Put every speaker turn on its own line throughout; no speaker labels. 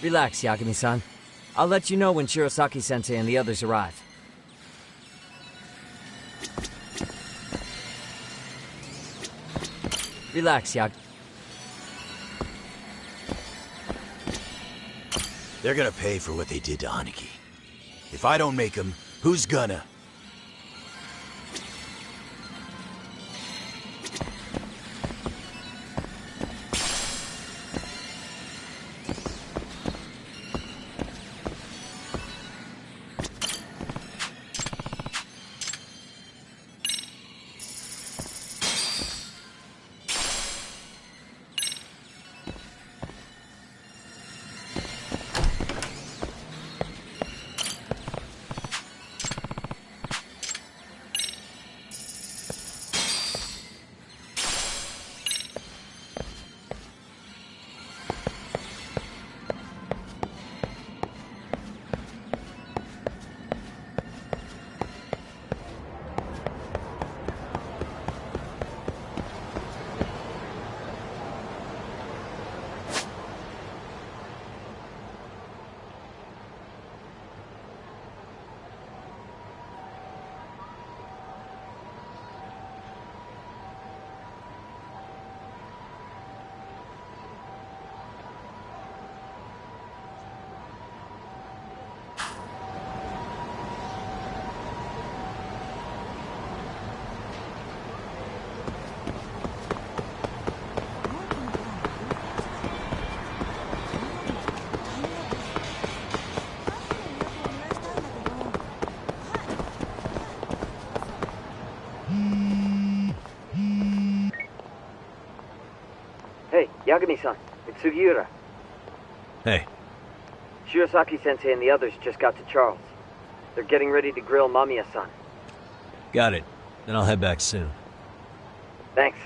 Relax, Yagami-san. I'll let you know when Shirosaki-sensei and the others arrive. Relax,
They're gonna pay for what they did to Aniki. If I don't make them, who's gonna?
Hey, Yagami-san, it's Sugiura.
Hey.
Shirosaki-sensei and the others just got to Charles. They're getting ready to grill Mamiya-san.
Got it. Then I'll head back soon.
Thanks.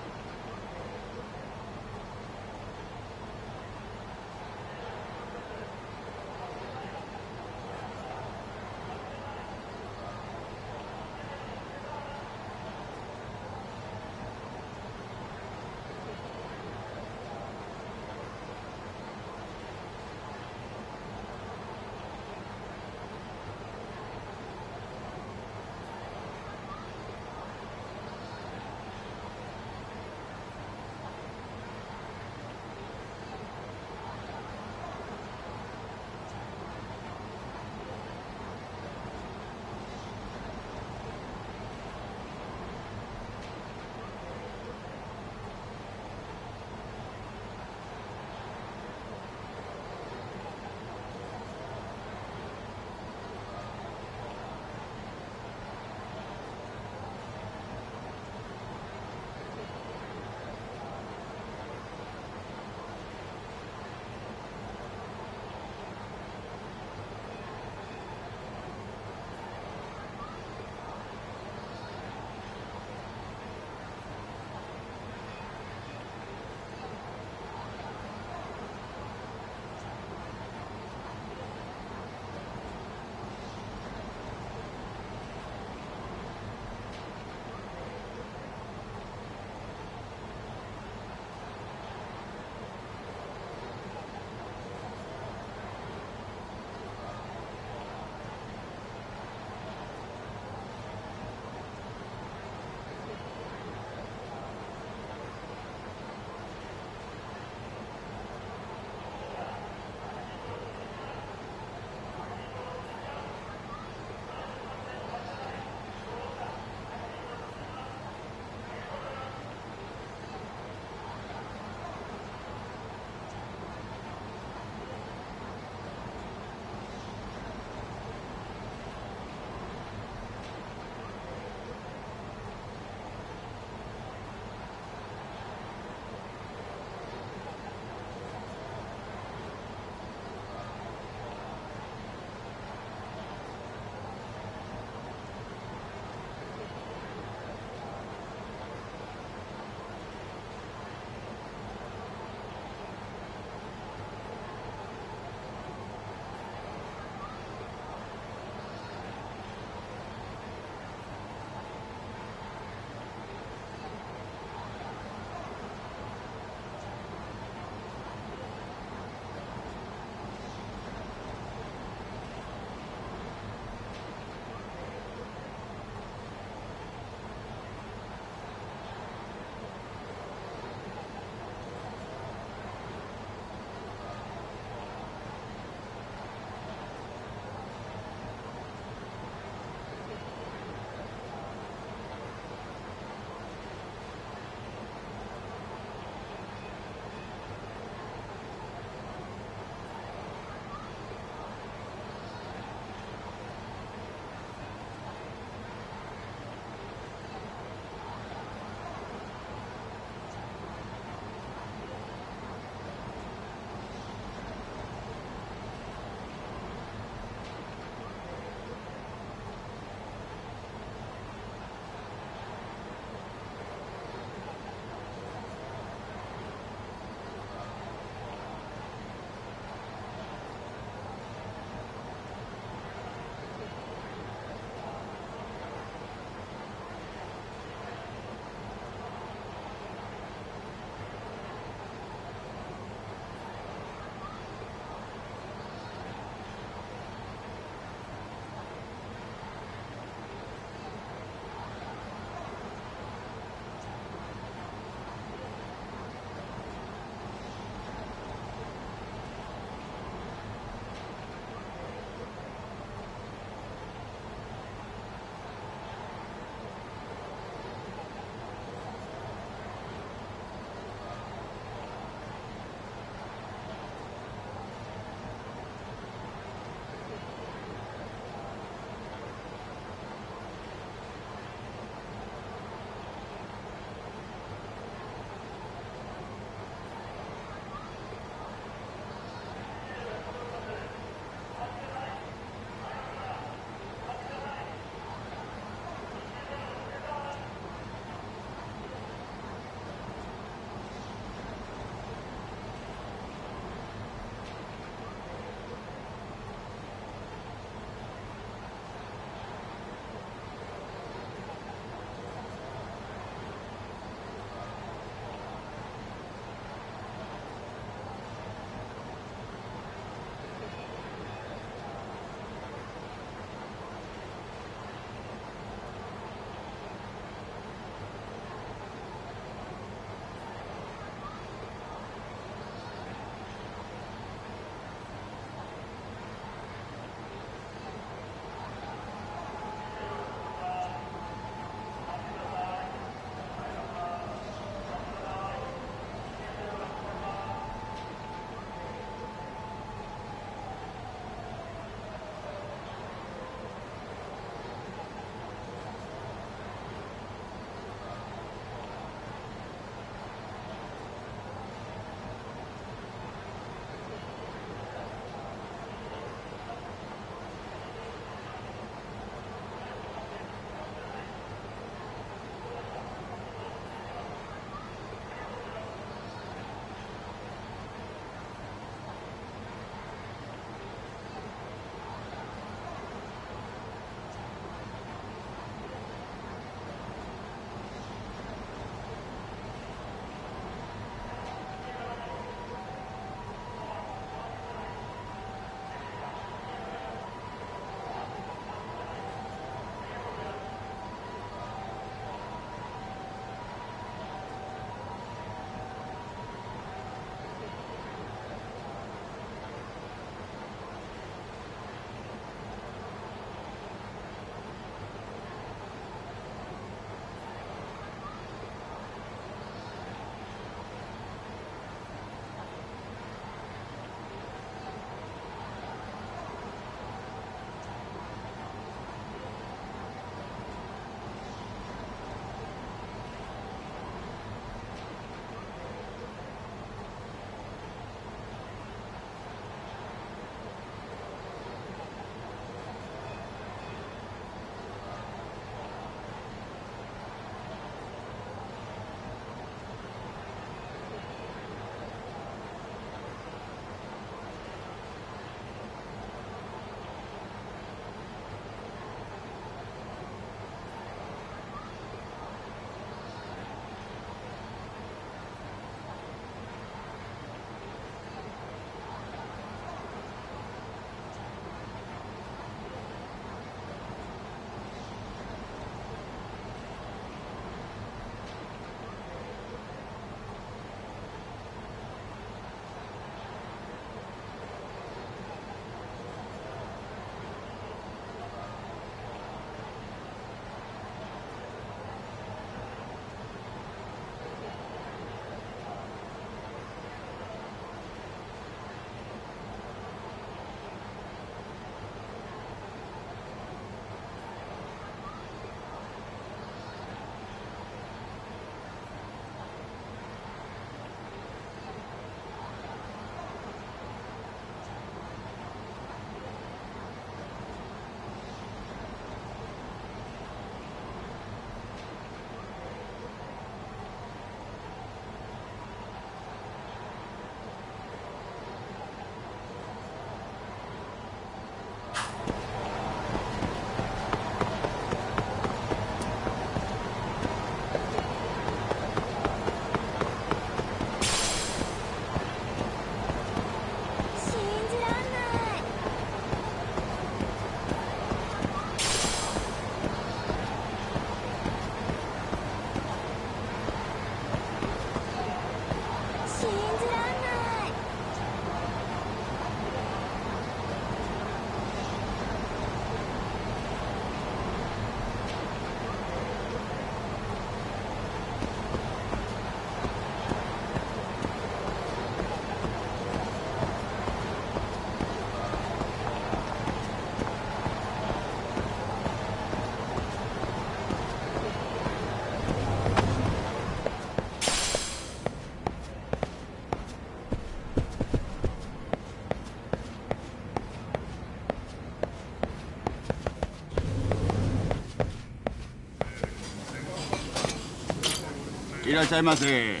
いらっしゃいませ。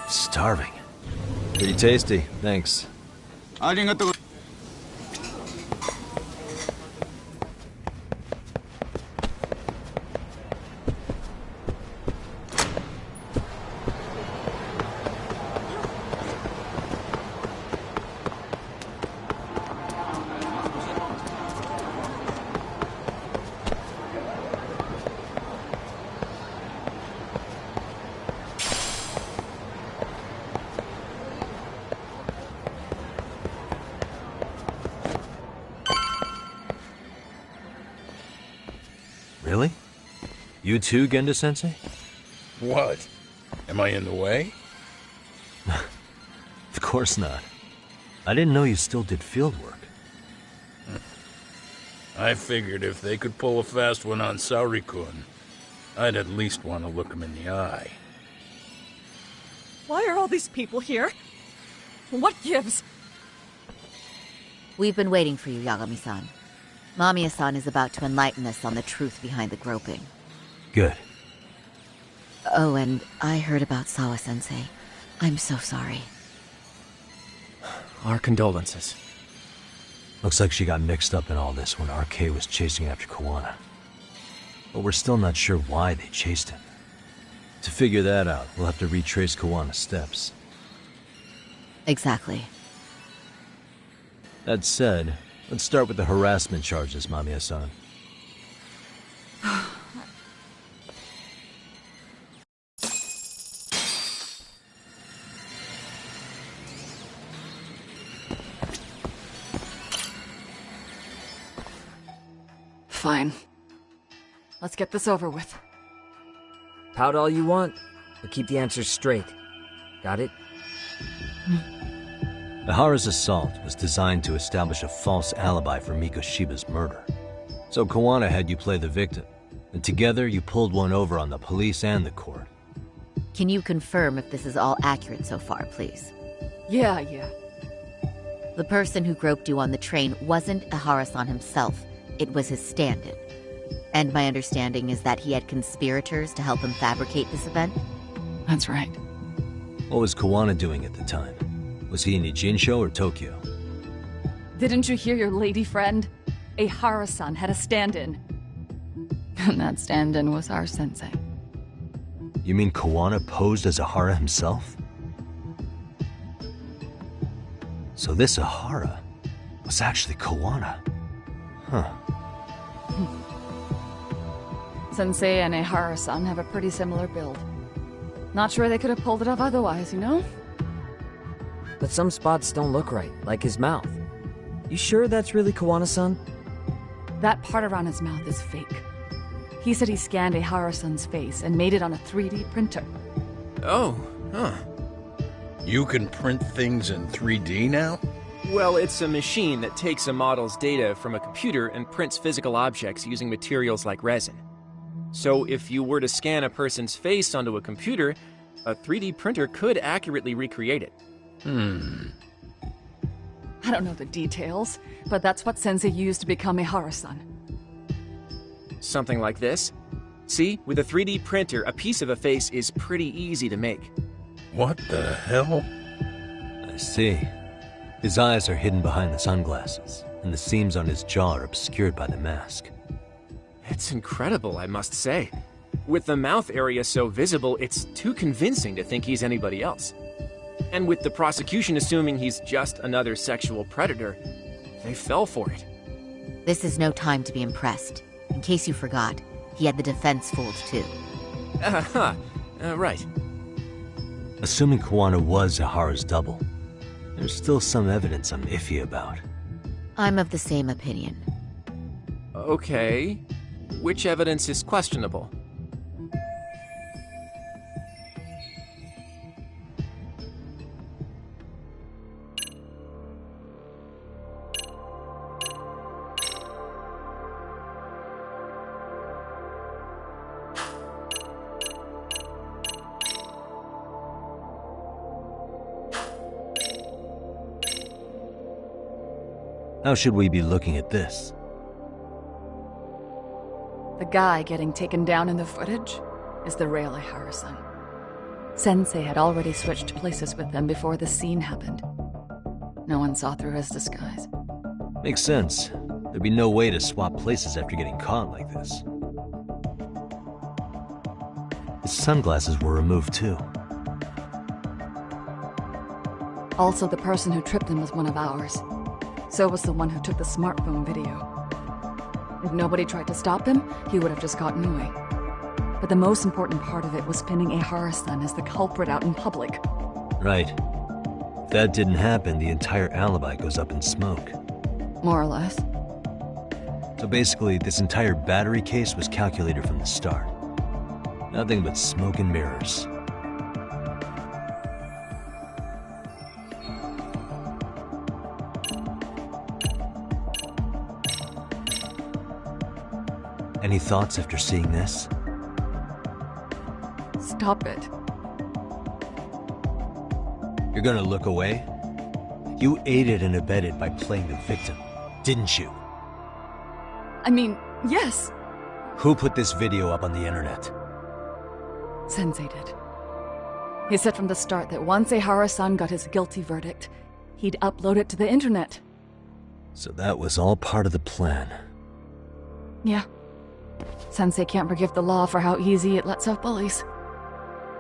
Starving.
Pretty tasty, thanks.
ありがとう。
Really? You too, Genda-sensei?
What? Am I in the way?
Of course not. I didn't know you still did field work.
I figured if they could pull a fast one on Saori-kun, I'd at least want to look him in the eye.
Why are all these people here? What gives?
We've been waiting for you, Yagami-san. Mamiya-san is about to enlighten us on the truth behind the groping.
Good.
Oh, and I heard about Sawa-sensei. I'm so sorry.
Our condolences.
Looks like she got mixed up in all this when RK was chasing after Kawana. But we're still not sure why they chased him. To figure that out, we'll have to retrace Kawana's steps.
Exactly.
That said, let's start with the harassment charges, Mamiya-san.
Fine. Let's get this over with.
Pout all you want, but keep the answers straight. Got it?
Ihara's assault was designed to establish a false alibi for Mikoshiba's murder. So Kawana had you play the victim, and together you pulled one over on the police and the court.
Can you confirm if this is all accurate so far, please?
Yeah.
The person who groped you on the train wasn't Ihara-san himself. It was his stand-in. And my understanding is that he had conspirators to help him fabricate this event?
That's right.
What was Kawana doing at the time? Was he in Ijinsho or Tokyo?
Didn't you hear your lady friend? Ihara-san had a stand-in. And that stand-in was our sensei.
You mean Kawana posed as Ihara himself? So this Ihara was actually Kawana. Huh.
Sensei and Ihara-san have a pretty similar build. Not sure they could have pulled it off otherwise, you know?
But some spots don't look right, like his mouth. You sure that's really Kawana-san?
That part around his mouth is fake. He said he scanned Ihara-san's face and made it on a 3D printer.
Oh, huh. You can print things in 3D now?
Well, it's a machine that takes a model's data from a computer and prints physical objects using materials like resin. So if you were to scan a person's face onto a computer, a 3D printer could accurately recreate it.
I don't know the details, but that's what Sensei used to become Ihara-san.
Something like this. See, with a 3D printer, a piece of a face is pretty easy to make.
What the hell?
I see. His eyes are hidden behind the sunglasses, and the seams on his jaw are obscured by the mask.
It's incredible, I must say. With the mouth area so visible, it's too convincing to think he's anybody else. And with the prosecution assuming he's just another sexual predator, they fell for it.
This is no time to be impressed. In case you forgot, he had the defense fooled too.
Right.
Assuming Kawana was Ihara's double, there's still some evidence I'm iffy about.
I'm of the same opinion.
Okay. Which evidence is questionable?
How should we be looking at this?
The guy getting taken down in the footage is the real Ihara-san. Sensei had already switched places with them before the scene happened. No one saw through his disguise.
Makes sense. There'd be no way to swap places after getting caught like this. His sunglasses were removed too.
Also, the person who tripped him was one of ours. So was the one who took the smartphone video. If nobody tried to stop him, he would have just gotten away. But the most important part of it was pinning Ihara-san as the culprit out in public.
Right. If that didn't happen, the entire alibi goes up in smoke.
More or less.
So basically, this entire battery case was calculated from the start. Nothing but smoke and mirrors. Any thoughts after seeing this?
Stop it.
You're gonna look away? You aided and abetted by playing the victim, didn't you?
I mean, yes.
Who put this video up on the internet?
Sensei did. He said from the start that once Ihara-san got his guilty verdict, he'd upload it to the internet.
So that was all part of the plan.
Yeah. Sensei can't forgive the law for how easy it lets off bullies.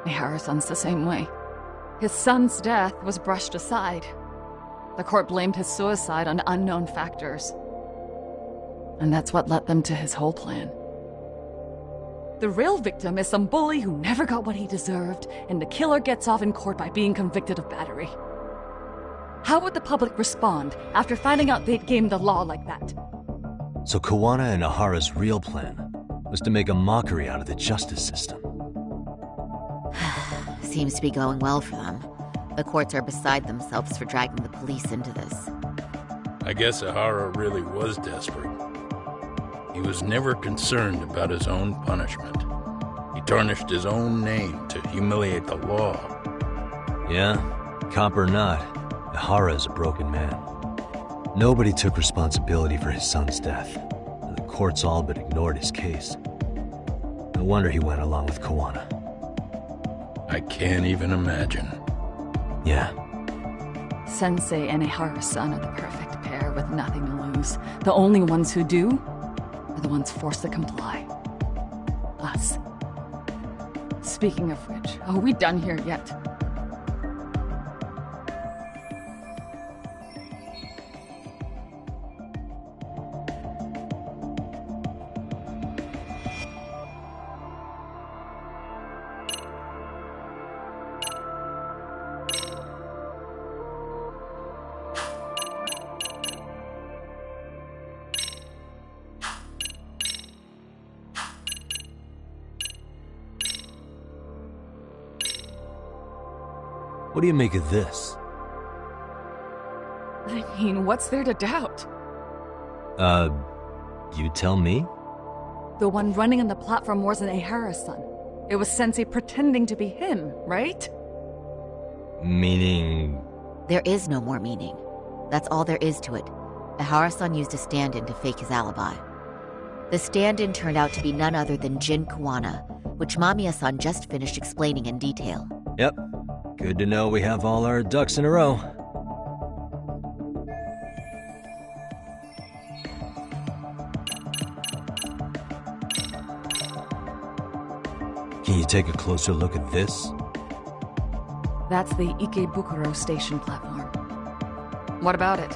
Ihara-san's the same way. His son's death was brushed aside. The court blamed his suicide on unknown factors. And that's what led them to his whole plan. The real victim is some bully who never got what he deserved, and the killer gets off in court by being convicted of battery. How would the public respond after finding out they'd gamed the law like that?
So Kawana and Ahara's real plan was to make a mockery out of the justice system.
Seems to be going well for them. The courts are beside themselves for dragging the police into this.
I guess Ihara really was desperate. He was never concerned about his own punishment. He tarnished his own name to humiliate the law.
Yeah, cop or not, Ihara is a broken man. Nobody took responsibility for his son's death, and the courts all but ignored his case. No wonder he went along with Kawana.
I can't even imagine.
Yeah.
Sensei and Ihara-san are the perfect pair with nothing to lose. The only ones who do are the ones forced to comply. Us. Speaking of which, are we done here yet?
What do you make of this?
I mean, what's there to doubt?
You tell me?
The one running on the platform wasn't Ihara-san. It was Sensei pretending to be him, right?
Meaning...
There is no more meaning. That's all there is to it. Ihara-san used a stand-in to fake his alibi. The stand-in turned out to be none other than Jin Kawana, which Mamiya-san just finished explaining in detail.
Yep. Good to know we have all our ducks in a row. Can you take a closer look at this?
That's the Ikebukuro station platform. What about it?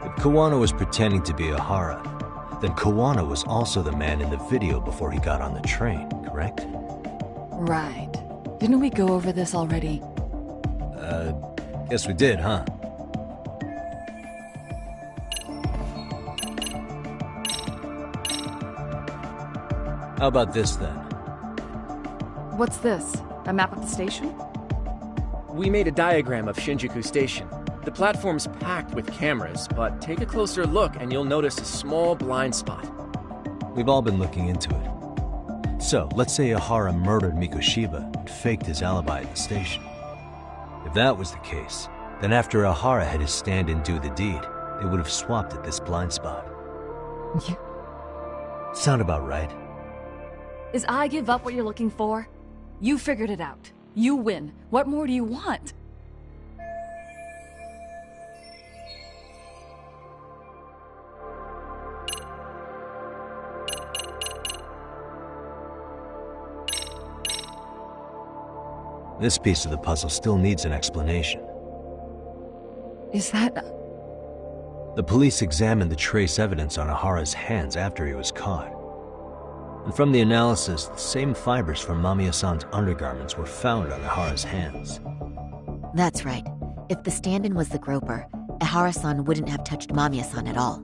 If Kawana was pretending to be Ihara, then Kawana was also the man in the video before he got on the train, correct?
Right. Didn't we go over this already?
Guess we did, huh? How about this, then?
What's this? A map of the station?
We made a diagram of Shinjuku Station. The platform's packed with cameras, but take a closer look and you'll notice a small blind spot.
We've all been looking into it. So, let's say Ihara murdered Mikoshiba and faked his alibi at the station. If that was the case, then after Ihara had his stand-in do the deed, they would have swapped at this blind spot.
You...
Sound about right.
Is I give up what you're looking for? You figured it out. You win. What more do you want?
This piece of the puzzle still needs an explanation.
Is that...
The police examined the trace evidence on Ahara's hands after he was caught. And from the analysis, the same fibers from Mamiya-san's undergarments were found on Ahara's hands.
That's right. If the stand-in was the groper, Ahara-san wouldn't have touched Mamiya-san at all.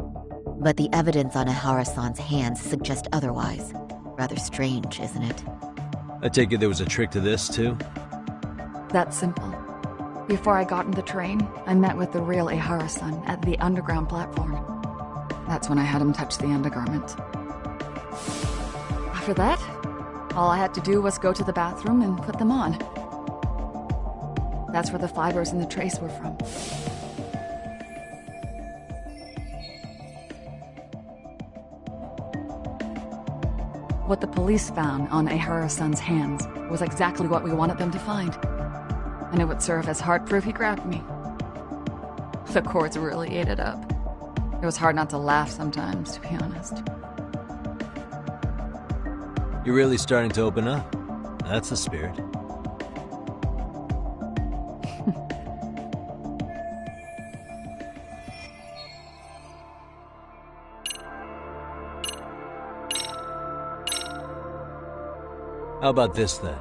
But the evidence on Ahara-san's hands suggests otherwise. Rather strange, isn't it?
I take it there was a trick to this, too?
That's simple. Before I got in the train, I met with the real Ahara-san at the underground platform. That's when I had him touch the undergarment. After that, all I had to do was go to the bathroom and put them on. That's where the fibers in the trace were from. What the police found on Ahara-san's hands was exactly what we wanted them to find. And it would serve as hard proof he grabbed me. The courts really ate it up. It was hard not to laugh sometimes, to be honest.
You're really starting to open up. That's the spirit. How about this, then?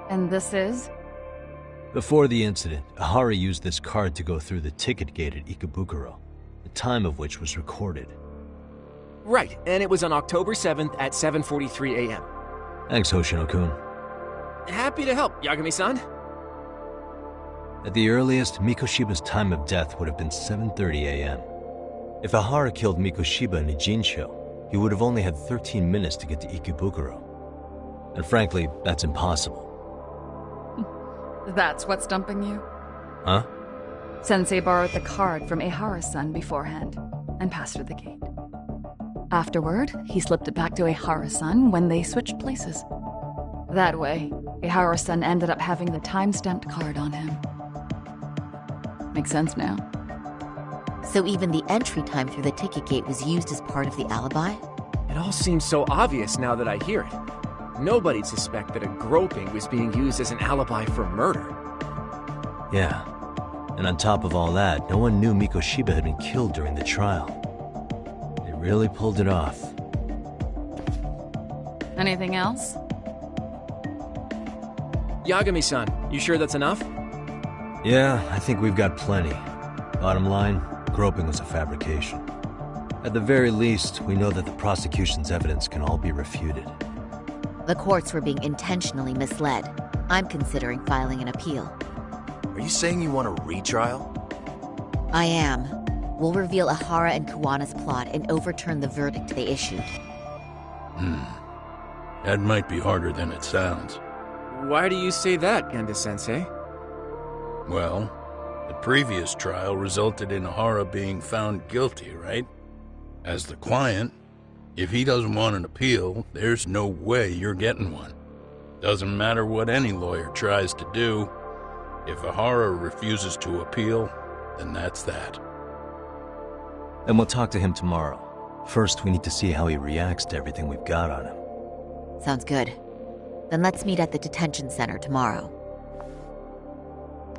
And this is?
Before the incident, Ahara used this card to go through the ticket gate at Ikebukuro, the time of which was recorded.
Right, and it was on October 7th at 7:43 a.m.
Thanks, Hoshino-kun.
Happy to help, Yagami-san.
At the earliest, Mikoshiba's time of death would have been 7:30 a.m. If Ahara killed Mikoshiba in Ijincho, he would have only had 13 minutes to get to Ikebukuro. And frankly, that's impossible.
That's what's stumping you?
Huh?
Sensei borrowed the card from Ahara-san beforehand and passed through the gate. Afterward, he slipped it back to Ahara-san when they switched places. That way, Ahara-san ended up having the time-stamped card on him. Makes sense now.
So even the entry time through the ticket gate was used as part of the alibi?
It all seems so obvious now that I hear it. Nobody'd suspect that a groping was being used as an alibi for murder.
Yeah. And on top of all that, no one knew Mikoshiba had been killed during the trial. They really pulled it off.
Anything else?
Yagami-san, you sure that's enough?
Yeah, I think we've got plenty. Bottom line, groping was a fabrication. At the very least, we know that the prosecution's evidence can all be refuted.
The courts were being intentionally misled. I'm considering filing an appeal.
Are you saying you want a retrial?
I am. We'll reveal Ahara and Kuwana's plot and overturn the verdict they issued.
That might be harder than it sounds.
Why do you say that, Genda-sensei?
Well, the previous trial resulted in Ahara being found guilty, right? As the client, if he doesn't want an appeal, there's no way you're getting one. Doesn't matter what any lawyer tries to do. If Ahara refuses to appeal, then that's that.
Then we'll talk to him tomorrow. First, we need to see how he reacts to everything we've got on him.
Sounds good. Then let's meet at the detention center tomorrow.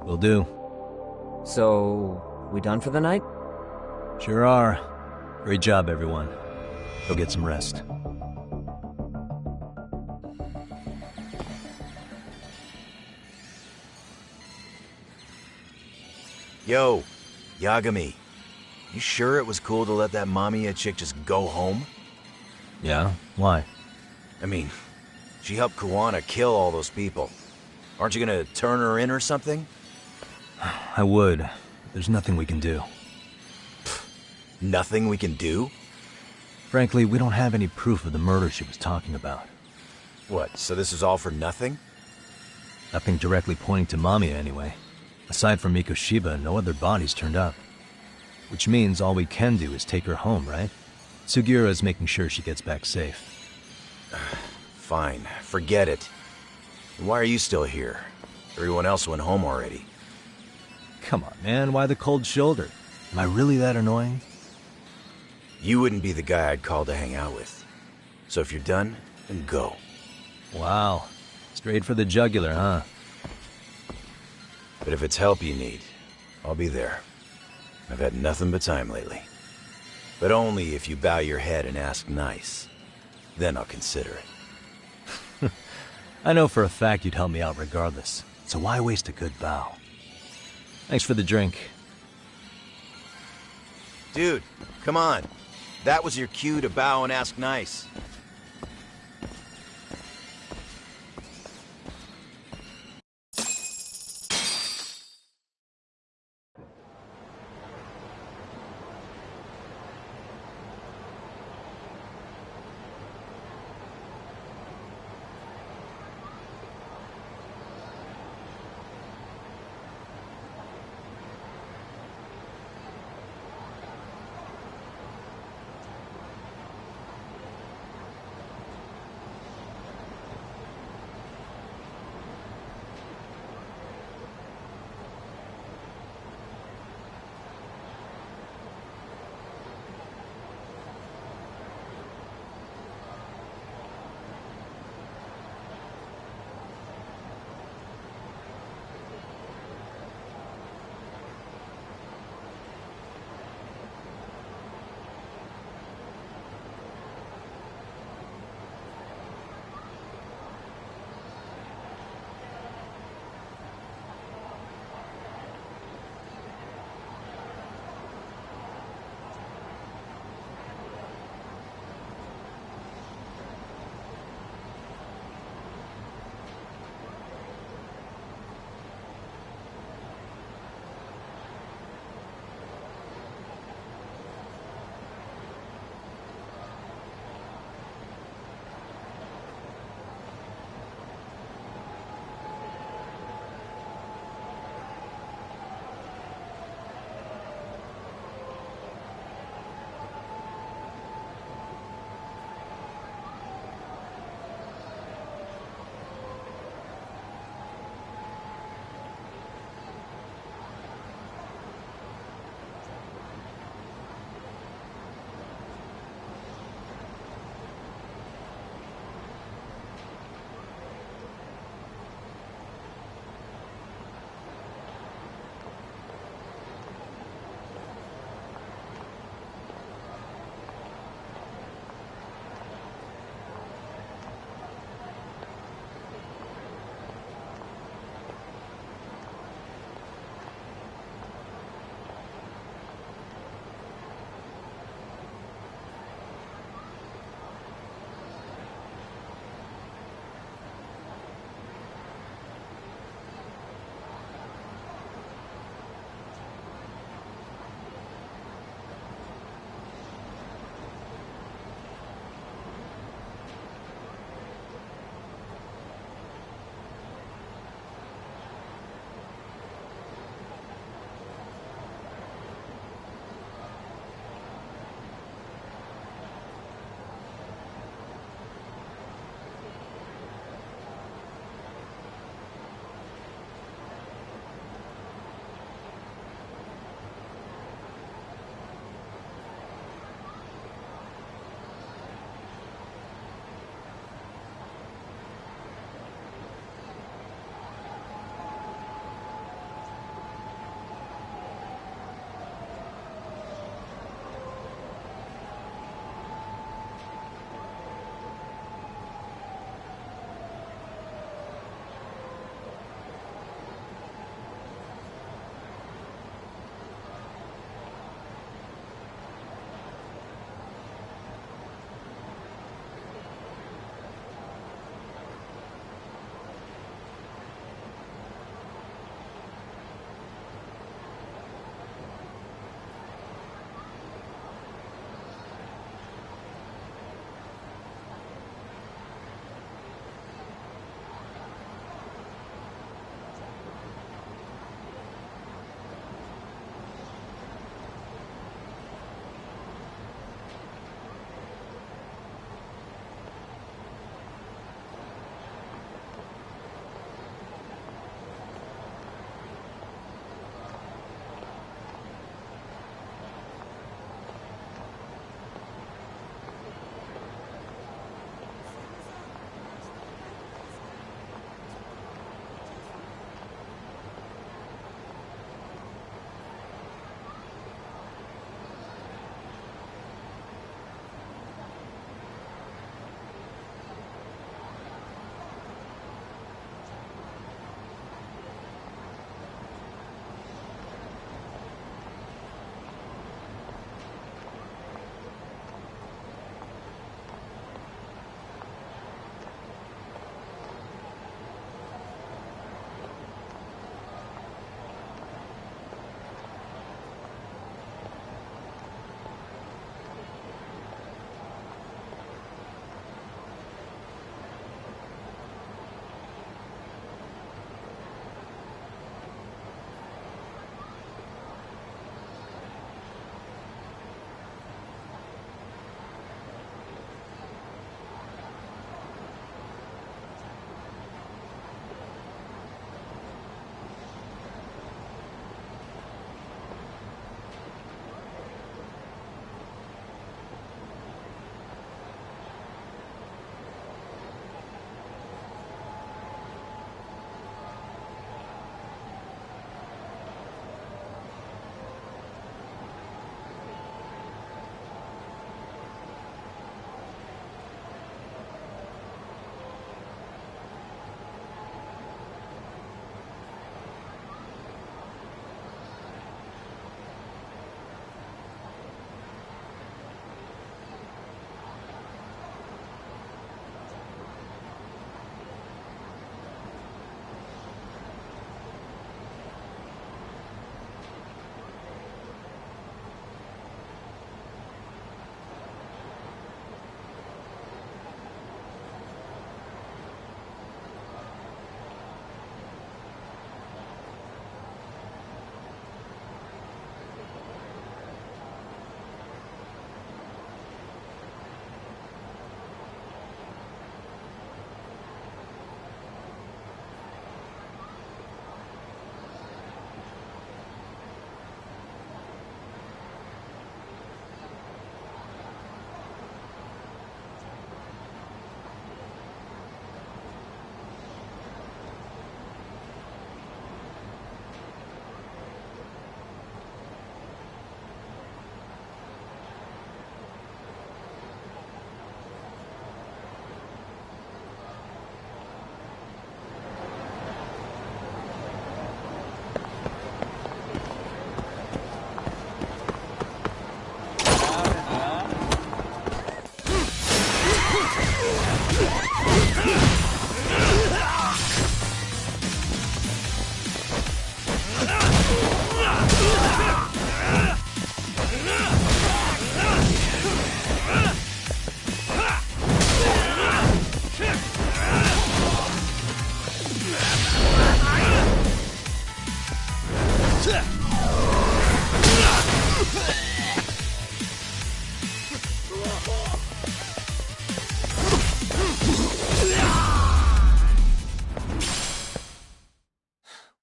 Will do.
So, we done for the night?
Sure are. Great job, everyone. Go get some rest.
Yo, Yagami. You sure it was cool to let that Mamiya chick just go home?
Yeah? Why?
I mean, she helped Kuwana kill all those people. Aren't you gonna turn her in or something?
I would. There's nothing we can do.
Nothing we can do?
Frankly, we don't have any proof of the murder she was talking about.
What, so this is all for nothing?
Nothing directly pointing to Mamiya, anyway. Aside from Mikoshiba, no other bodies turned up. Which means all we can do is take her home, right? Sugiura's making sure she gets back safe.
Fine, forget it. Why are you still here? Everyone else went home already.
Come on, man, why the cold shoulder? Am I really that annoying?
You wouldn't be the guy I'd call to hang out with. So if you're done, then go.
Wow. Straight for the jugular, huh?
But if it's help you need, I'll be there. I've had nothing but time lately. But only if you bow your head and ask nice. Then I'll consider it.
I know for a fact you'd help me out regardless, so why waste a good bow? Thanks for the drink.
Dude, come on. That was your cue to bow and ask nice.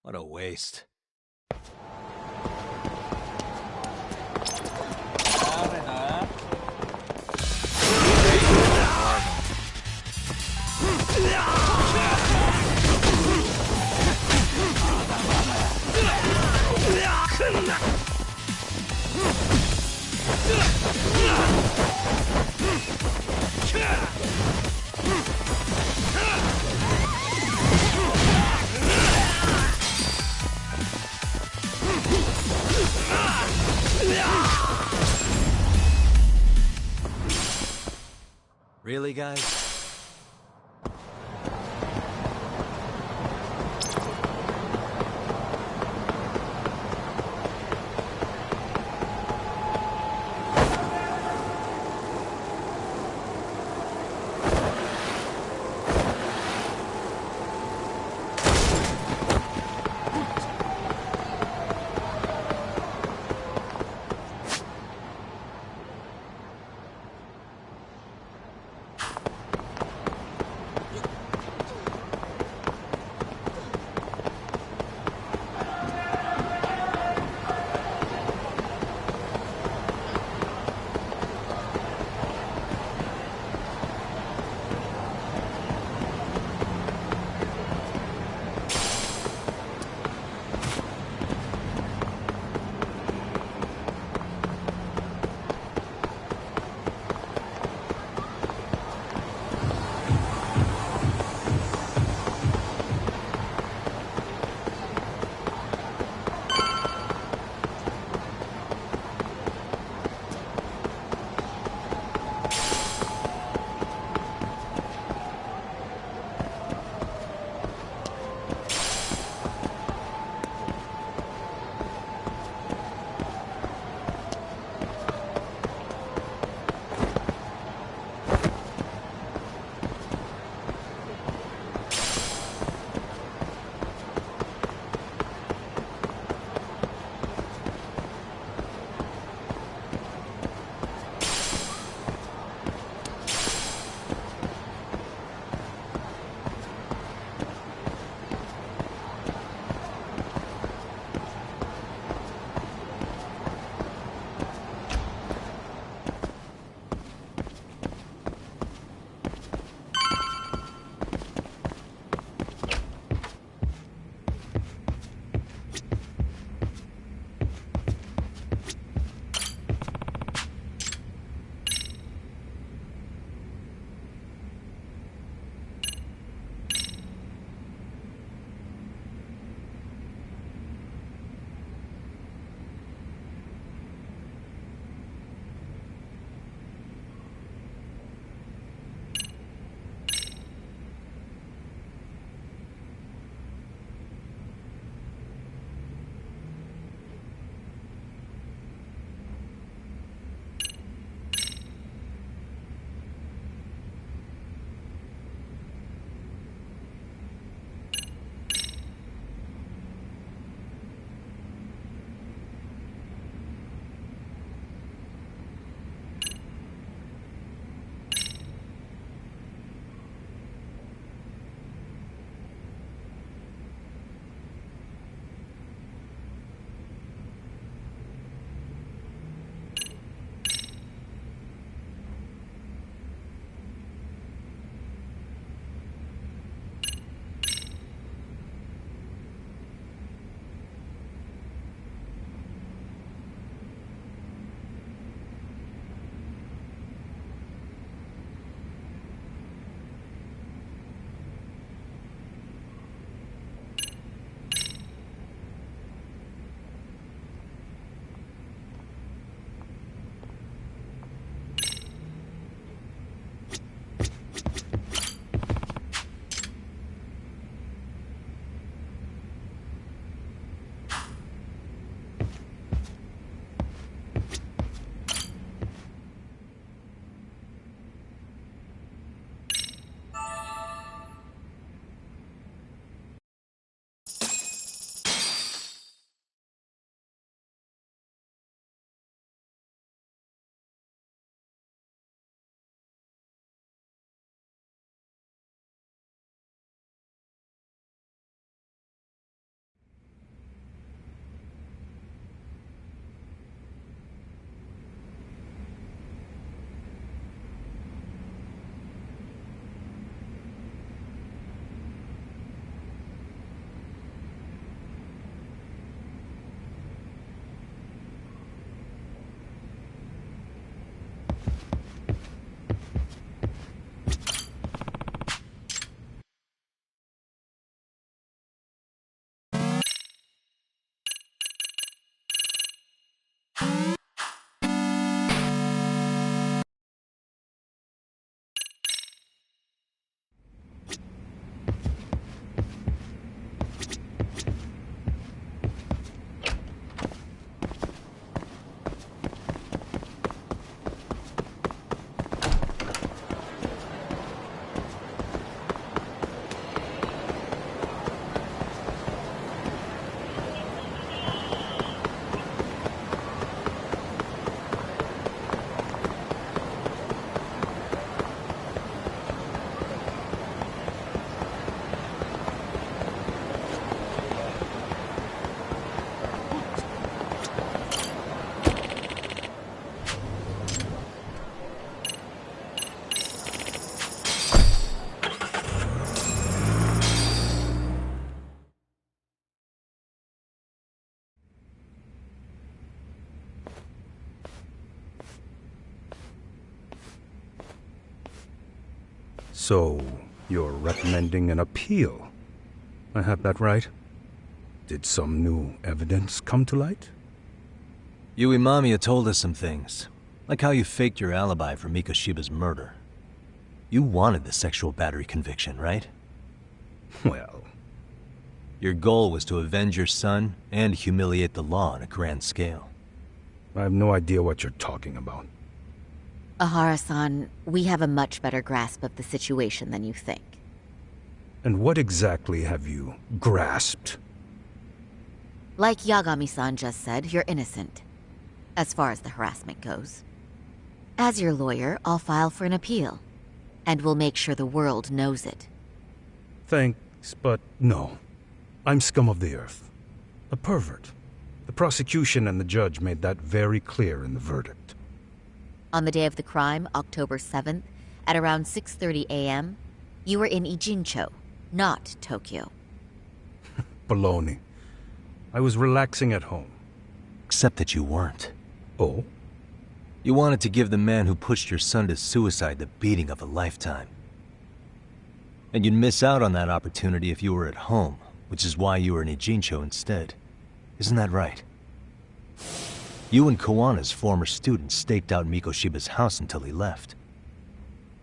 What a waste. Really, guys?
So, you're recommending an appeal? I have that right? Did some new evidence come to light?
Yui Mamiya told us some things, like how you faked your alibi for Mikoshiba's murder. You wanted the sexual battery conviction, right?
Well...
Your goal was to avenge your son and humiliate the law on a grand scale.
I have no idea what you're talking about.
Ahara-san, we have a much better grasp of the situation than you think.
And what exactly have you grasped?
Like Yagami-san just said, you're innocent, as far as the harassment goes. As your lawyer, I'll file for an appeal, and we'll make sure the world knows it.
Thanks, but no. I'm scum of the earth. A pervert. The prosecution and the judge made that very clear in the verdict.
On the day of the crime, October 7th, at around 6:30 a.m., you were in Ijincho, not Tokyo.
Baloney. I was relaxing at home.
Except that you weren't.
Oh?
You wanted to give the man who pushed your son to suicide the beating of a lifetime. And you'd miss out on that opportunity if you were at home, which is why you were in Ijincho instead. Isn't that right? You and Kawana's former student staked out Mikoshiba's house until he left.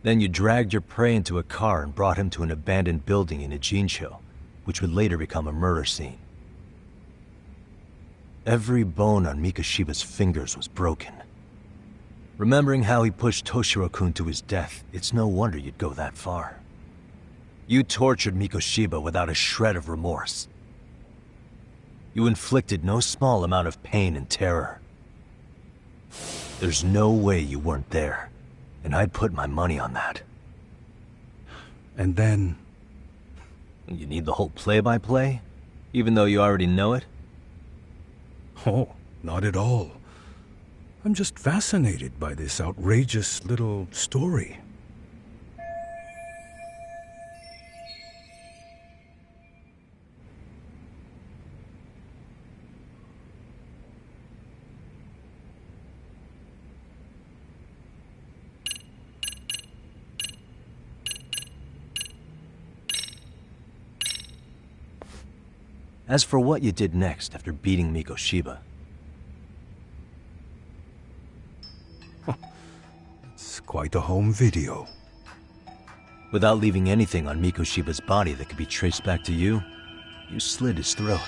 Then you dragged your prey into a car and brought him to an abandoned building in Ijincho, which would later become a murder scene. Every bone on Mikoshiba's fingers was broken. Remembering how he pushed Toshiro-kun to his death, it's no wonder you'd go that far. You tortured Mikoshiba without a shred of remorse. You inflicted no small amount of pain and terror. There's no way you weren't there, and I'd put my money on that.
And then...
You need the whole play-by-play, even though you already know it?
Oh, not at all. I'm just fascinated by this outrageous little story.
As for what you did next after beating Mikoshiba...
It's quite a home video.
Without leaving anything on Mikoshiba's body that could be traced back to you, you slit his throat.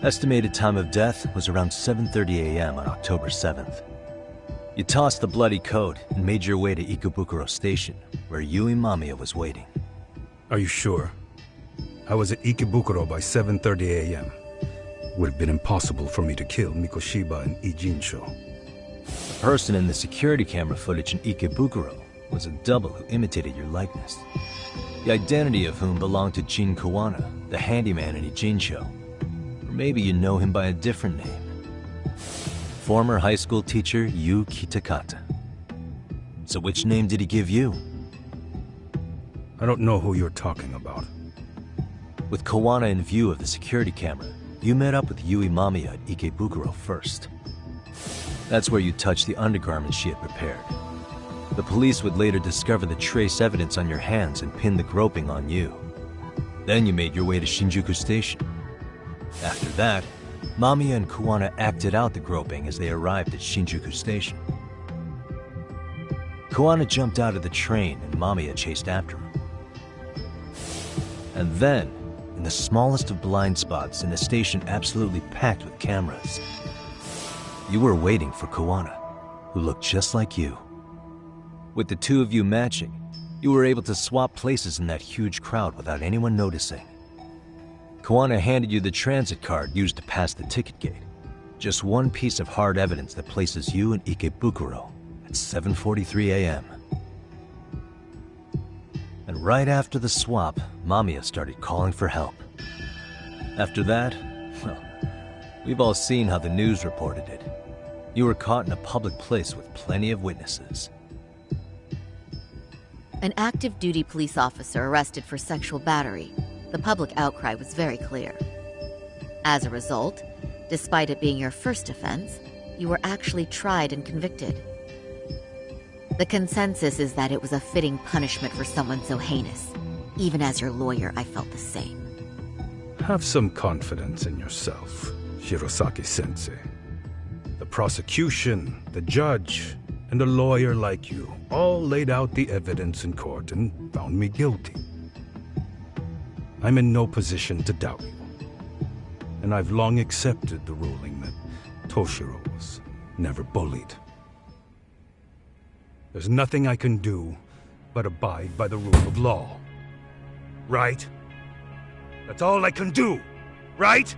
Estimated time of death was around 7:30 a.m. on October 7th. You tossed the bloody coat and made your way to Ikebukuro Station, where Yui Mamiya was waiting.
Are you sure? I was at Ikebukuro by 7:30 a.m. Would have been impossible for me to kill Mikoshiba in Ijincho.
The person in the security camera footage in Ikebukuro was a double who imitated your likeness. The identity of whom belonged to Jin Kawana, the handyman in Ijincho. Or maybe you know him by a different name. Former high school teacher Yu Kitakata. So which name did he give you?
I don't know who you're talking about.
With Kawana in view of the security camera, you met up with Yui Mamiya at Ikebukuro first. That's where you touched the undergarments she had prepared. The police would later discover the trace evidence on your hands and pin the groping on you. Then you made your way to Shinjuku Station. After that, Mamiya and Kawana acted out the groping as they arrived at Shinjuku Station. Kawana jumped out of the train and Mamiya chased after him. And then, in the smallest of blind spots in a station absolutely packed with cameras, you were waiting for Kawana, who looked just like you. With the two of you matching, you were able to swap places in that huge crowd without anyone noticing. Kawana handed you the transit card used to pass the ticket gate. Just one piece of hard evidence that places you in Ikebukuro at 7:43 a.m. And right after the swap, Mamiya started calling for help. After that, well, we've all seen how the news reported it. You were caught in a public place with plenty of witnesses.
An active duty police officer arrested for sexual battery. The public outcry was very clear. As a result, despite it being your first offense, you were actually tried and convicted. The consensus is that it was a fitting punishment for someone so heinous. Even as your lawyer, I felt the same.
Have some confidence in yourself, Shirosaki-sensei. The prosecution, the judge, and a lawyer like you all laid out the evidence in court and found me guilty. I'm in no position to doubt you. And I've long accepted the ruling that Toshiro was never bullied. There's nothing I can do but abide by the rule of law. Right? That's all I can do, right?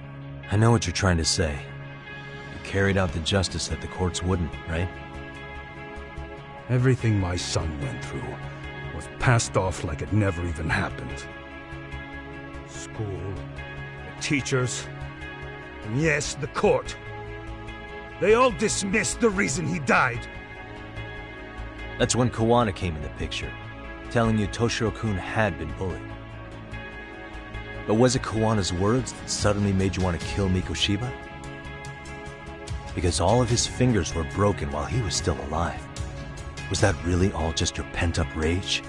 I know what you're trying to say. You carried out the justice that the courts wouldn't, right?
Everything my son went through was passed off like it never even happened. School, the teachers, and yes, the court. They all dismissed the reason he died.
That's when Kawana came in the picture, telling you Toshiro-kun had been bullied. But was it Kawana's words that suddenly made you want to kill Mikoshiba? Because all of his fingers were broken while he was still alive. Was that really all just your pent-up rage?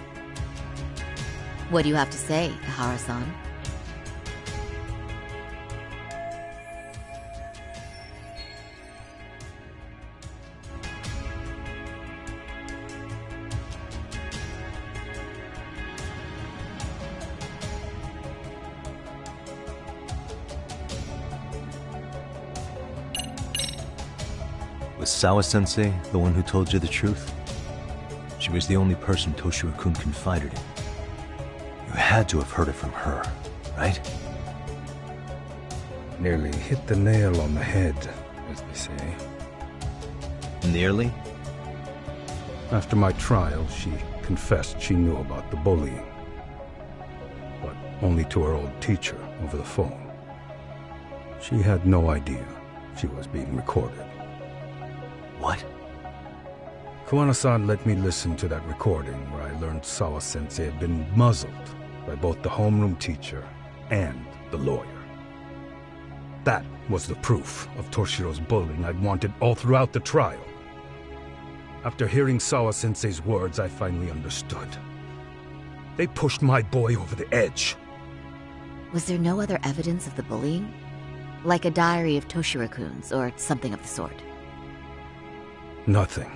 What do you have to say, Ihara-san?
Was Sawa-sensei the one who told you the truth? She was the only person Toshiro-kun confided in. You had to have heard it from her, right?
Nearly hit the nail on the head, as they say.
Nearly?
After my trial, she confessed she knew about the bullying. But only to her old teacher over the phone. She had no idea she was being recorded.
What?
Kawana-san let me listen to that recording where I learned Sawa-sensei had been muzzled by both the homeroom teacher and the lawyer. That was the proof of Toshiro's bullying I'd wanted all throughout the trial. After hearing Sawa-sensei's words, I finally understood. They pushed my boy over the edge.
Was there no other evidence of the bullying? Like a diary of Toshiro-kun's or something of the sort?
Nothing.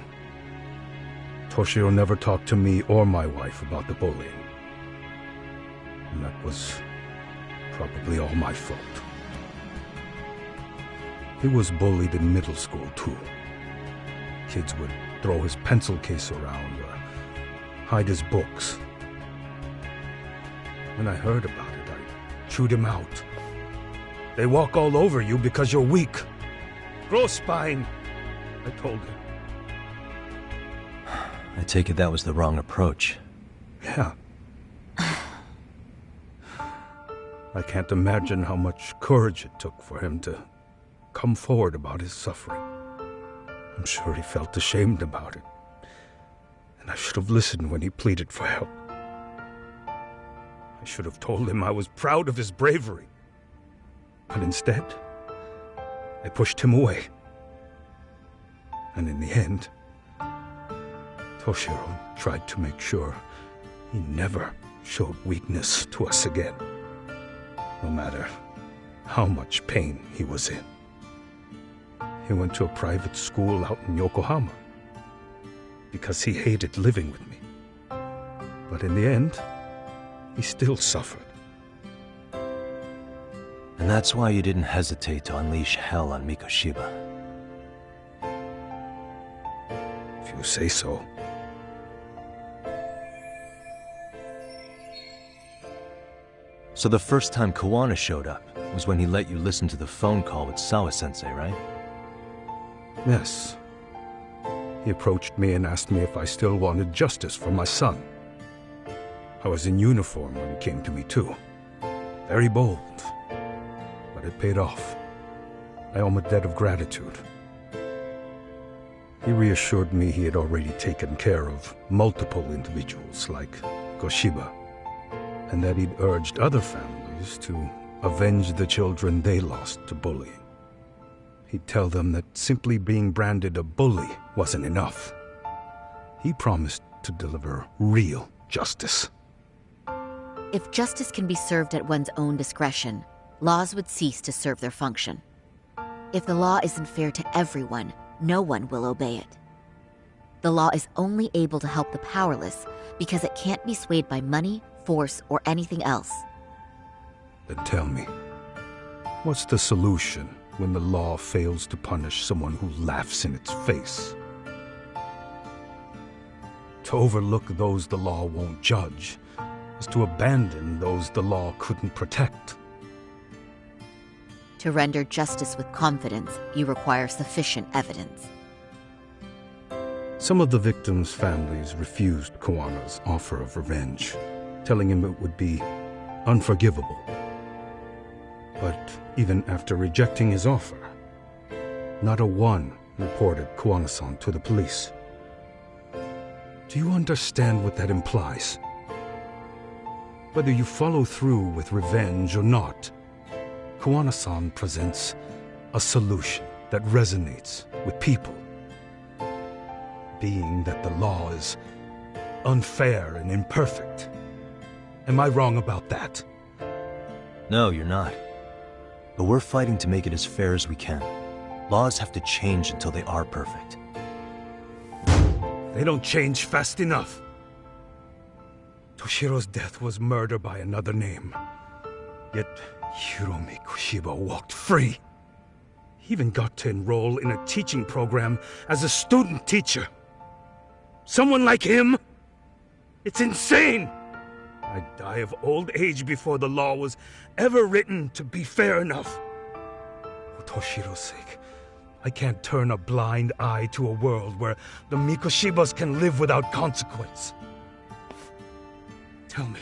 Toshiro never talked to me or my wife about the bullying. And that was probably all my fault. He was bullied in middle school, too. Kids would throw his pencil case around or hide his books. When I heard about it, I chewed him out. They walk all over you because you're weak. Grow spine, I told him.
I take it that was the wrong approach.
Yeah. I can't imagine how much courage it took for him to come forward about his suffering. I'm sure he felt ashamed about it. And I should have listened when he pleaded for help. I should have told him I was proud of his bravery. But instead, I pushed him away. And in the end, Toshiro tried to make sure he never showed weakness to us again, no matter how much pain he was in. He went to a private school out in Yokohama because he hated living with me. But in the end, he still suffered.
And that's why you didn't hesitate to unleash hell on Mikoshiba.
If you say so.
So the first time Kawana showed up was when he let you listen to the phone call with Sawa-sensei, right?
Yes. He approached me and asked me if I still wanted justice for my son. I was in uniform when he came to me too. Very bold. But it paid off. I owe him a debt of gratitude. He reassured me he had already taken care of multiple individuals like Goshiba, and that he'd urged other families to avenge the children they lost to bullying. He'd tell them that simply being branded a bully wasn't enough. He promised to deliver real justice.
If justice can be served at one's own discretion, laws would cease to serve their function. If the law isn't fair to everyone, no one will obey it. The law is only able to help the powerless because it can't be swayed by money, force, or anything else.
Then tell me, what's the solution when the law fails to punish someone who laughs in its face? To overlook those the law won't judge is to abandon those the law couldn't protect.
To render justice with confidence, you require sufficient evidence.
Some of the victims' families refused Kawana's offer of revenge, telling him it would be unforgivable. But even after rejecting his offer, not a one reported Kawana-san to the police. Do you understand what that implies? Whether you follow through with revenge or not, Kawana-san presents a solution that resonates with people. Being that the law is unfair and imperfect. Am I wrong about that?
No, you're not. But we're fighting to make it as fair as we can. Laws have to change until they are perfect.
They don't change fast enough. Toshiro's death was murder by another name. Yet Hiromi Kushiba walked free. He even got to enroll in a teaching program as a student teacher. Someone like him? It's insane! I'd die of old age before the law was ever written to be fair enough. For Toshiro's sake, I can't turn a blind eye to a world where the Mikoshibas can live without consequence. Tell me,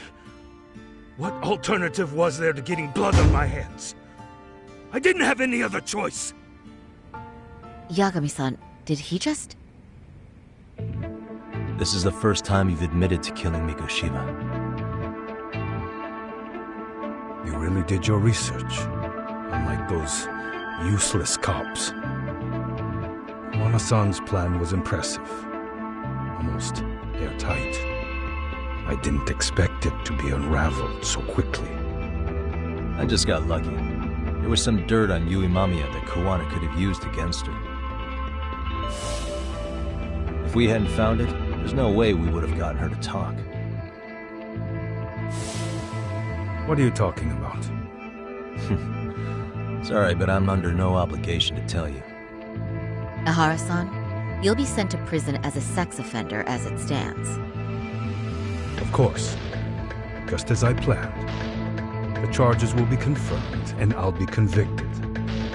what alternative was there to getting blood on my hands? I didn't have any other choice.
Yagami-san, did he just...
This is the first time you've admitted to killing Mikoshiba.
You really did your research, unlike those useless cops. Kawana-san's plan was impressive, almost airtight. I didn't expect it to be unraveled so quickly.
I just got lucky. There was some dirt on Yui Mamiya that Kawana could have used against her. If we hadn't found it, there's no way we would have gotten her to talk.
What are you talking about?
Sorry, but I'm under no obligation to tell you.
Ahara-san, you'll be sent to prison as a sex offender as it stands.
Of course. Just as I planned. The charges will be confirmed, and I'll be convicted.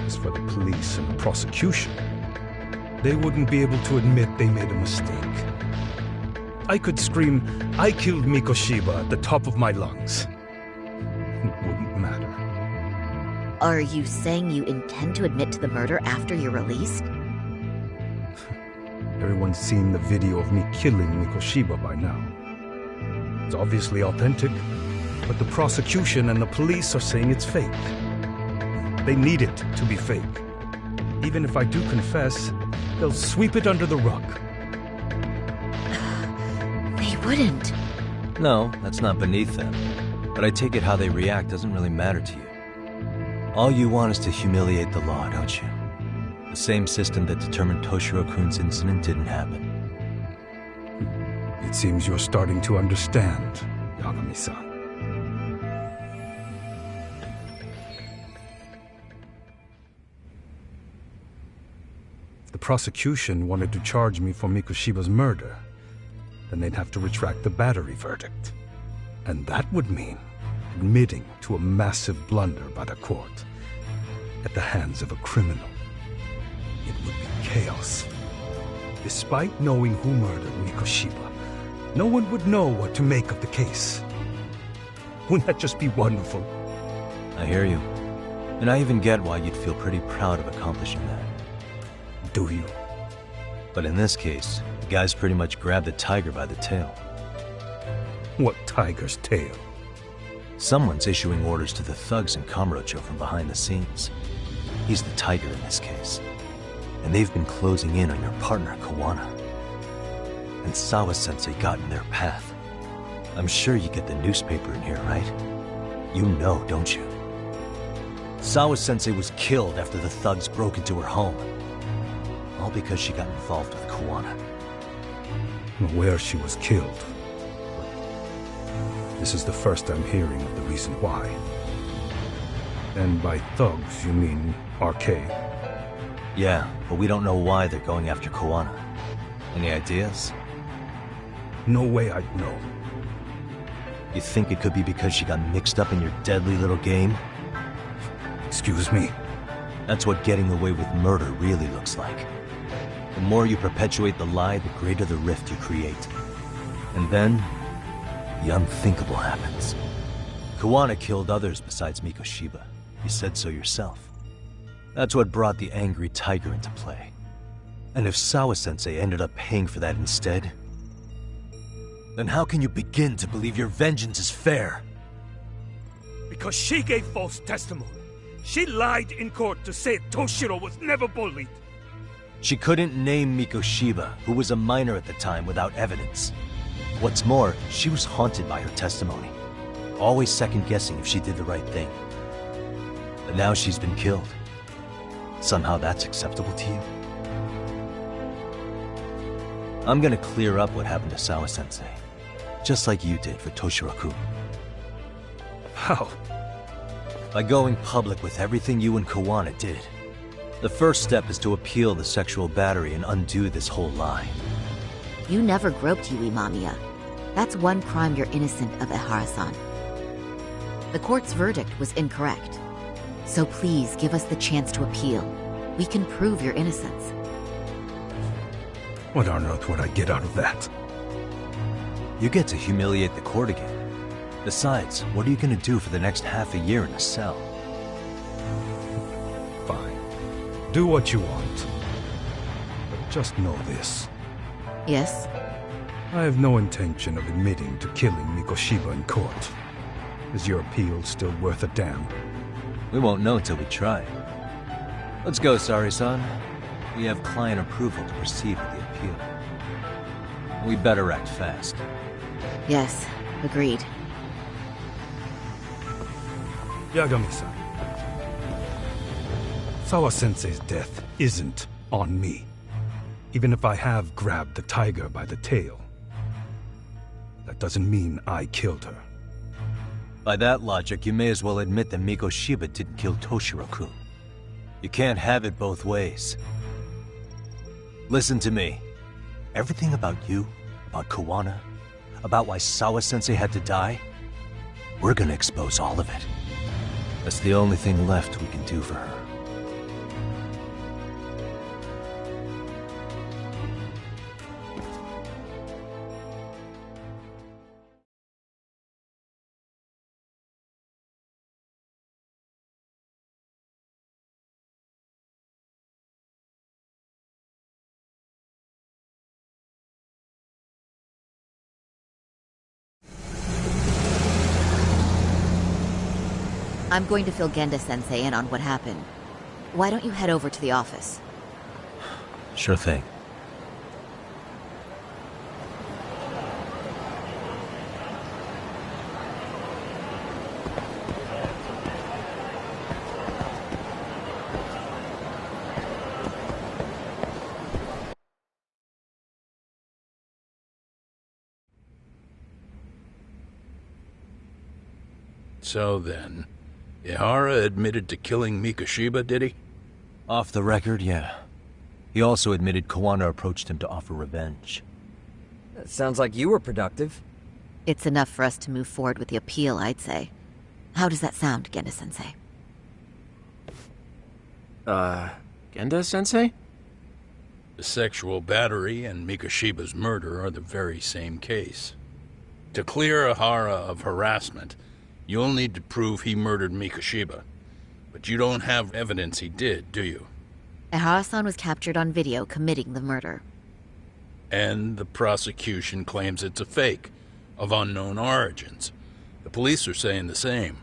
As for the police and the prosecution, they wouldn't be able to admit they made a mistake. I could scream, "I killed Mikoshiba" at the top of my lungs. It wouldn't matter.
Are you saying you intend to admit to the murder after you're released?
Everyone's seen the video of me killing Mikoshiba by now. It's obviously authentic, but the prosecution and the police are saying it's fake. They need it to be fake. Even if I do confess, they'll sweep it under the rug.
They wouldn't.
No, that's not beneath them. But I take it how they react doesn't really matter to you. All you want is to humiliate the law, don't you? The same system that determined Toshiro-kun's incident didn't happen.
It seems you're starting to understand, Yagami-san. If the prosecution wanted to charge me for Mikoshiba's murder, then they'd have to retract the battery verdict. And that would mean admitting to a massive blunder by the court at the hands of a criminal. It would be chaos. Despite knowing who murdered Mikoshiba, no one would know what to make of the case. Wouldn't that just be wonderful?
I hear you. And I even get why you'd feel pretty proud of accomplishing that.
Do you?
But in this case, the guy's pretty much grabbed the tiger by the tail.
What tiger's tail?
Someone's issuing orders to the thugs in Kamurocho from behind the scenes. He's the tiger in this case. And they've been closing in on your partner, Kawana. and Sawa-sensei got in their path. I'm sure you get the newspaper in here, right? You know, don't you? Sawa-sensei was killed after the thugs broke into her home. All because she got involved with Kawana.
I'm aware she was killed. This is the first I'm hearing of the reason why. And by thugs, you mean RK?
Yeah, but we don't know why they're going after Kawana. Any ideas?
No way I'd know.
You think it could be because she got mixed up in your deadly little game?
Excuse me?
That's what getting away with murder really looks like. The more you perpetuate the lie, the greater the rift you create. And then, the unthinkable happens. Kawana killed others besides Mikoshiba. You said so yourself. That's what brought the angry tiger into play. And if Sawa-sensei ended up paying for that instead, then how can you begin to believe your vengeance is fair?
Because she gave false testimony. She lied in court to say Toshiro was never bullied.
She couldn't name Mikoshiba, who was a minor at the time, without evidence. What's more, she was haunted by her testimony, always second-guessing if she did the right thing. But now she's been killed. Somehow that's acceptable to you? I'm gonna clear up what happened to Sawa-sensei, just like you did for Toshiro-kun.
How?
By going public with everything you and Kawana did. The first step is to appeal the sexual battery and undo this whole lie.
You never groped Yui Mamiya. That's one crime you're innocent of, Ehara-san. The court's verdict was incorrect. So please give us the chance to appeal. We can prove your innocence.
What on earth would I get out of that?
You get to humiliate the court again. Besides, what are you gonna do for the next half a year in a cell?
Fine. Do what you want. But just know this.
Yes?
I have no intention of admitting to killing Mikoshiba in court. Is your appeal still worth a damn?
We won't know until we try. Let's go, Sari-san. We have client approval to proceed with the appeal. We better act fast.
Yes, agreed.
Yagami-san. Sawa-sensei's death isn't on me. Even if I have grabbed the tiger by the tail. That doesn't mean I killed her.
By that logic, you may as well admit that Mikoshiba didn't kill Toshiro-kun. You can't have it both ways. Listen to me. Everything about you, about Kawana, about why Sawa-sensei had to die, we're gonna expose all of it. That's the only thing left we can do for her.
I'm going to fill Genda-sensei in on what happened. Why don't you head over to the office?
Sure thing.
So then, Ihara admitted to killing Mikoshiba, did he?
Off the record, yeah. He also admitted Kawana approached him to offer revenge.
That sounds like you were productive.
It's enough for us to move forward with the appeal, I'd say. How does that sound, Genda-sensei?
Genda-sensei?
The sexual battery and Mikoshiba's murder are the very same case. To clear Ihara of harassment, you'll need to prove he murdered Mikoshiba. But you don't have evidence he did, do you?
Ehara-san was captured on video committing the murder.
And the prosecution claims it's a fake, of unknown origins. The police are saying the same.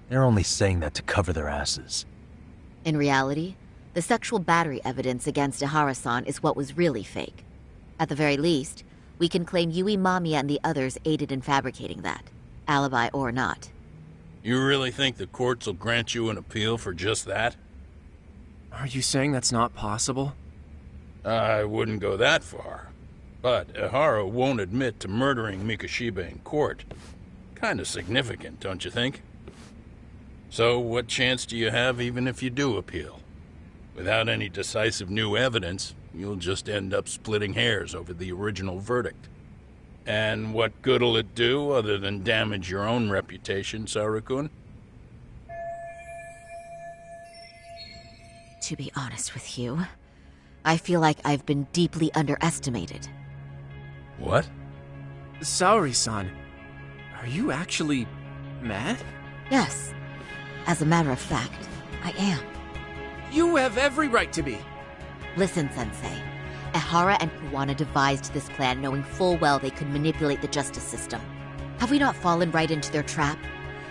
They're only saying that to cover their asses.
In reality, the sexual battery evidence against Ehara-san is what was really fake. At the very least, We can claim Yui, Mamiya, and the others aided in fabricating that, alibi or not.
You really think the courts will grant you an appeal for just that?
Are you saying that's not possible?
I wouldn't go that far. But Ihara won't admit to murdering Mikoshiba in court. Kinda significant, don't you think? So what chance do you have even if you do appeal? Without any decisive new evidence, you'll just end up splitting hairs over the original verdict. And what good'll it do other than damage your own reputation, Saru-kun?
To be honest with you, I feel like I've been deeply underestimated.
What?
Saori-san, are you actually mad?
Yes. As a matter of fact, I am.
You have every right to be.
Listen, Sensei. Ihara and Kuwana devised this plan knowing full well they could manipulate the justice system. Have we not fallen right into their trap?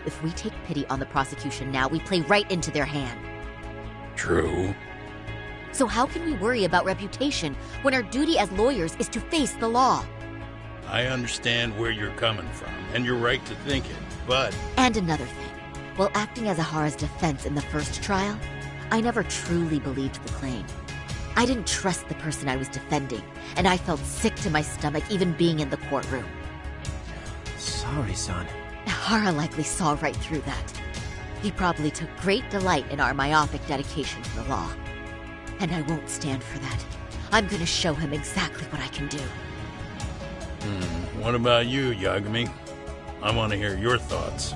If we take pity on the prosecution now, we play right into their hand.
True.
So how can we worry about reputation when our duty as lawyers is to face the law?
I understand where you're coming from, and you're right to think it, but...
And another thing. While acting as Ihara's defense in the first trial, I never truly believed the claim. I didn't trust the person I was defending, and I felt sick to my stomach even being in the courtroom.
Saori-san.
Ihara likely saw right through that. He probably took great delight in our myopic dedication to the law. And I won't stand for that. I'm gonna show him exactly what I can do.
What about you, Yagami? I want to hear your thoughts.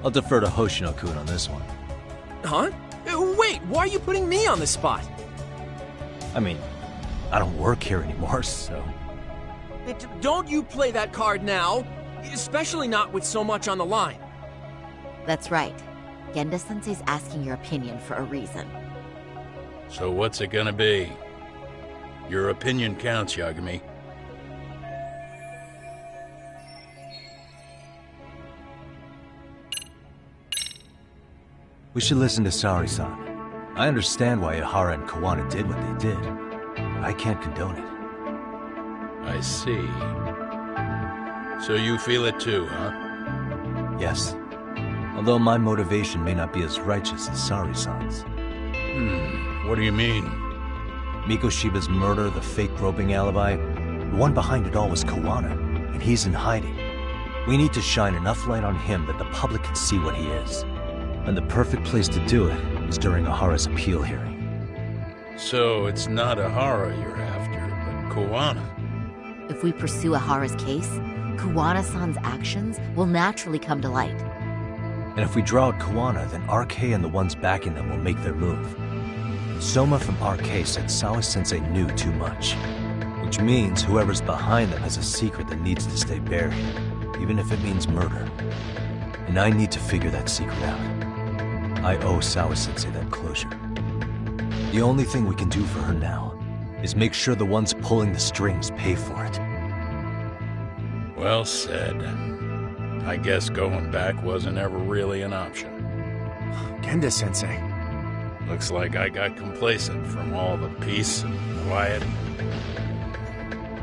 I'll defer to Hoshino-kun on this one.
Huh? Wait, why are you putting me on the spot?
I mean, I don't work here anymore, so...
Don't you play that card now, especially not with so much on the line.
That's right. Genda-sensei's asking your opinion for a reason.
So what's it gonna be? Your opinion counts, Yagami.
We should listen to Saori-san. I understand why Ihara and Kuwana did what they did. But I can't condone it.
I see. So you feel it too, huh?
Yes. Although my motivation may not be as righteous as Saori-san's.
What do you mean?
Mikoshiba's murder, the fake groping alibi, the one behind it all was Kuwana, and he's in hiding. We need to shine enough light on him that the public can see what he is. And the perfect place to do it is during Ihara's appeal hearing.
So it's not Ihara you're after, but Kuwana.
If we pursue Ihara's case, Kuwana-san's actions will naturally come to light.
And if we draw out Kuwana, then RK and the ones backing them will make their move. Soma from RK said Sawa-sensei knew too much. Which means whoever's behind them has a secret that needs to stay buried, even if it means murder. And I need to figure that secret out. I owe Sawa-sensei that closure. The only thing we can do for her now is make sure the ones pulling the strings pay for it.
Well said. I guess going back wasn't ever really an option.
Genda-sensei.
Looks like I got complacent from all the peace and quiet.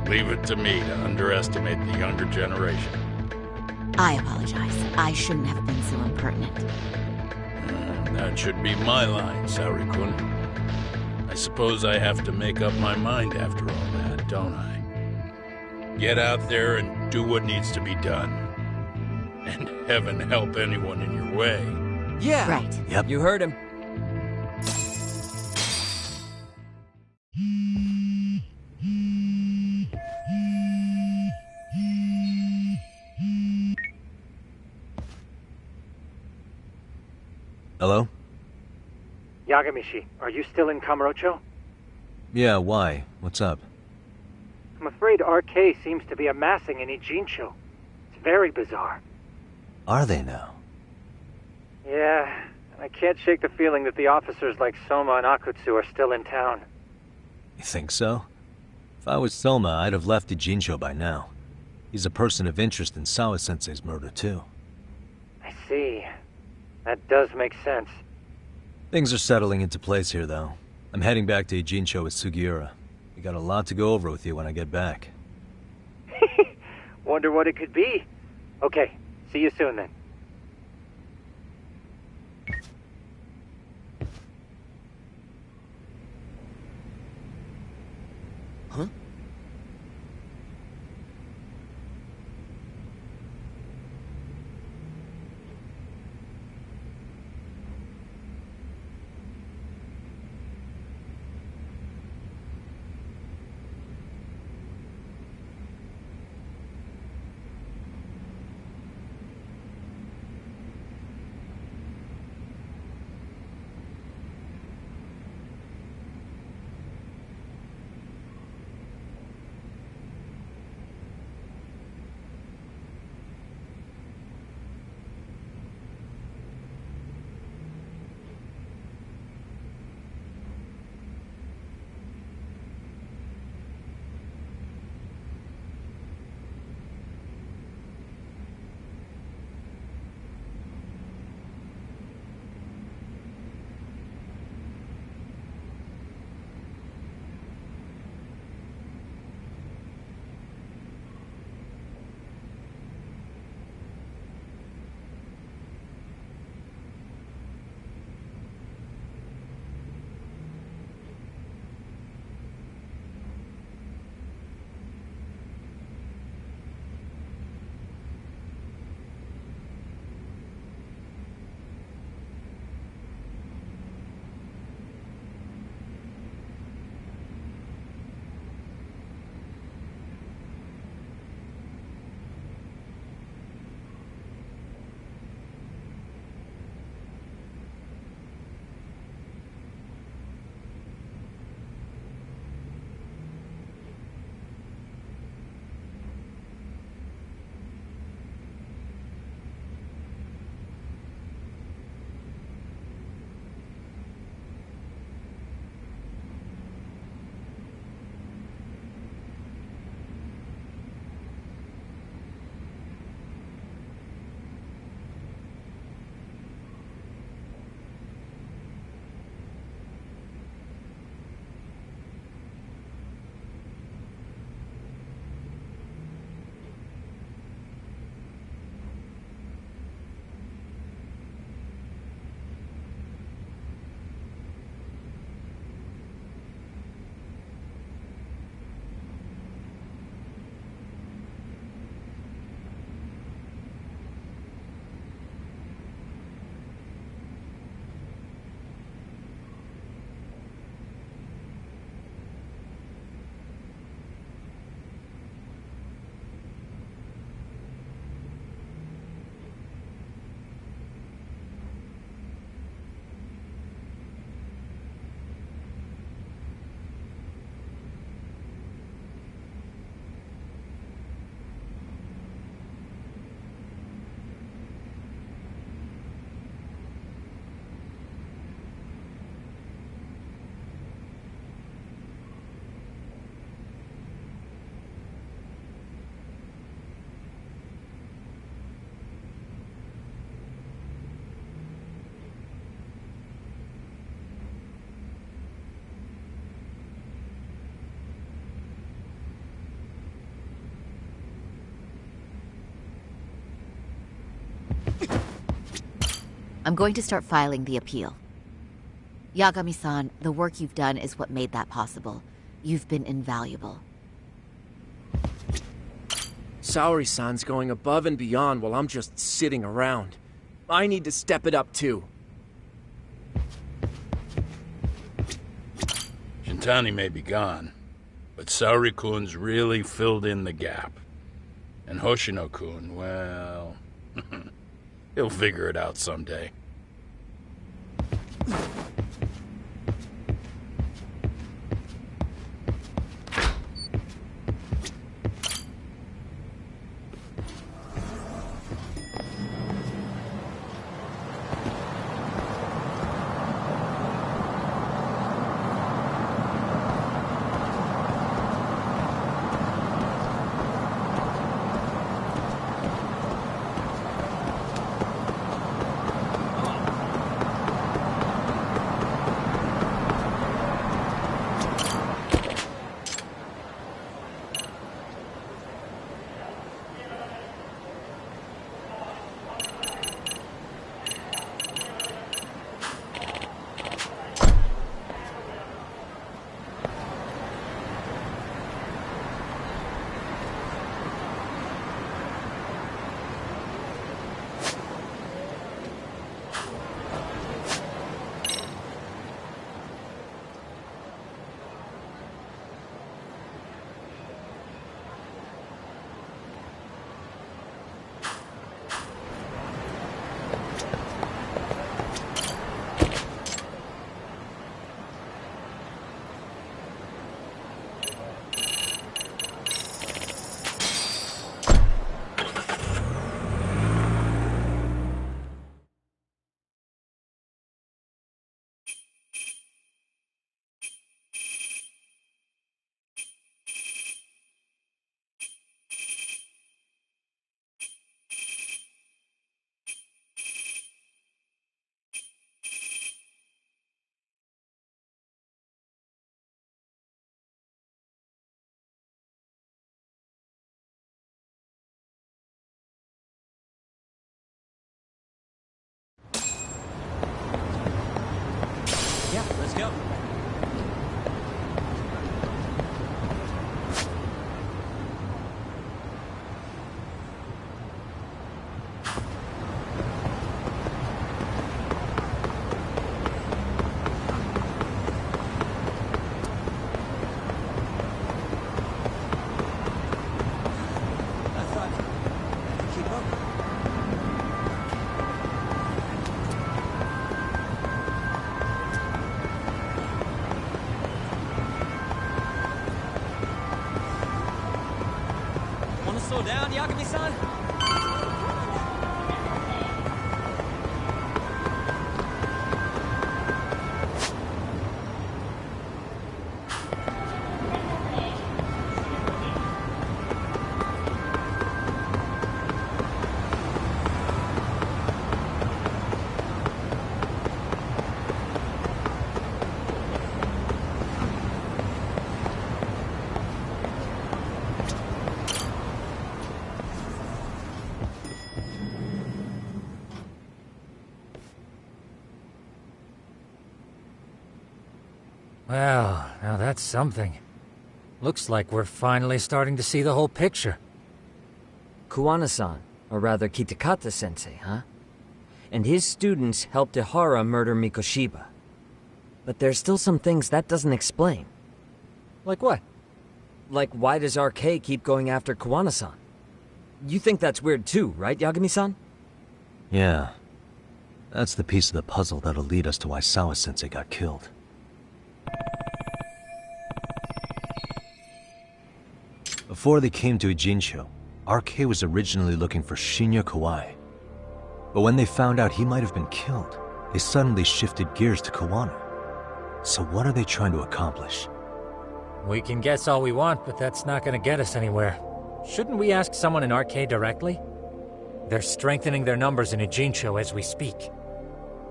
Leave it to me to underestimate the younger generation.
I apologize. I shouldn't have been so impertinent.
That should be my line, Saori-kun. I suppose I have to make up my mind after all that, don't I? Get out there and do what needs to be done. And heaven help anyone in your way.
Yeah.
Right.
Yep.
You heard him.
Hello?
Yagamishi, are you still in Kamurocho?
Yeah, why? What's up?
I'm afraid RK seems to be amassing in Ijincho. It's very bizarre.
Are they now?
Yeah, I can't shake the feeling that the officers like Soma and Akutsu are still in town.
You think so? If I was Soma, I'd have left Ijincho by now. He's a person of interest in Sawa-sensei's murder, too.
I see. That does make sense.
Things are settling into place here, though. I'm heading back to Ijincho with Sugiura. We got a lot to go over with you when I get back.
Wonder what it could be. Okay, see you soon then.
Huh?
I'm going to start filing the appeal. Yagami-san, the work you've done is what made that possible. You've been invaluable.
Saori-san's going above and beyond while I'm just sitting around. I need to step it up too.
Shintani may be gone, but Saori-kun's really filled in the gap. And Hoshino-kun, well... he'll figure it out someday.
Yep. Slow down, Yagami-san?
Well, now that's something. Looks like we're finally starting to see the whole picture.
Kuwana-san, or rather Kitakata-sensei, huh? And his students helped Ihara murder Mikoshiba. But there's still some things that doesn't explain. Like what? Like why does RK keep going after Kuwana-san? You think that's weird too, right, Yagami-san?
Yeah. That's the piece of the puzzle that'll lead us to why Sawa-sensei got killed. Before they came to Ijincho, RK was originally looking for Shinya Kawai. But when they found out he might have been killed, they suddenly shifted gears to Kawana. So what are they trying to accomplish?
We can guess all we want, but that's not gonna get us anywhere. Shouldn't we ask someone in RK directly? They're strengthening their numbers in Ijincho as we speak.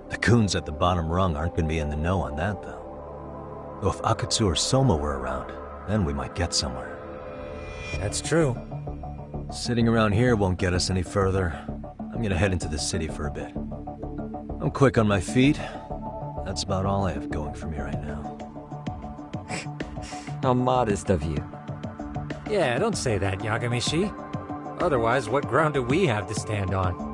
The goons at the bottom rung aren't gonna be in the know on that, though. Though if Akatsu or Soma were around, then we might get somewhere.
That's true.
Sitting around here won't get us any further. I'm gonna head into the city for a bit. I'm quick on my feet. That's about all I have going for me right now.
How modest of you.
Yeah, don't say that, Yagami-shi. Otherwise, what ground do we have to stand on?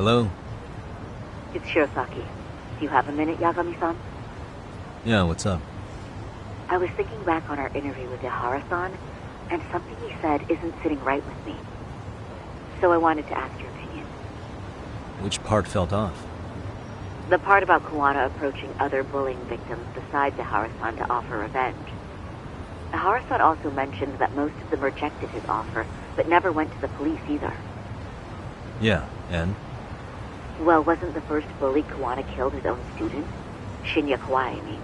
Hello?
It's Shirosaki. Do you have a minute, Yagami-san?
Yeah, what's up?
I was thinking back on our interview with Ihara-san, and something he said isn't sitting right with me. So I wanted to ask your opinion.
Which part felt off?
The part about Kuwana approaching other bullying victims besides Ihara-san to offer revenge. Ihara-san also mentioned that most of them rejected his offer, but never went to the police either.
Yeah, and?
Well, wasn't the first bully Kuwana killed his own student? Shinya Kawai, I mean.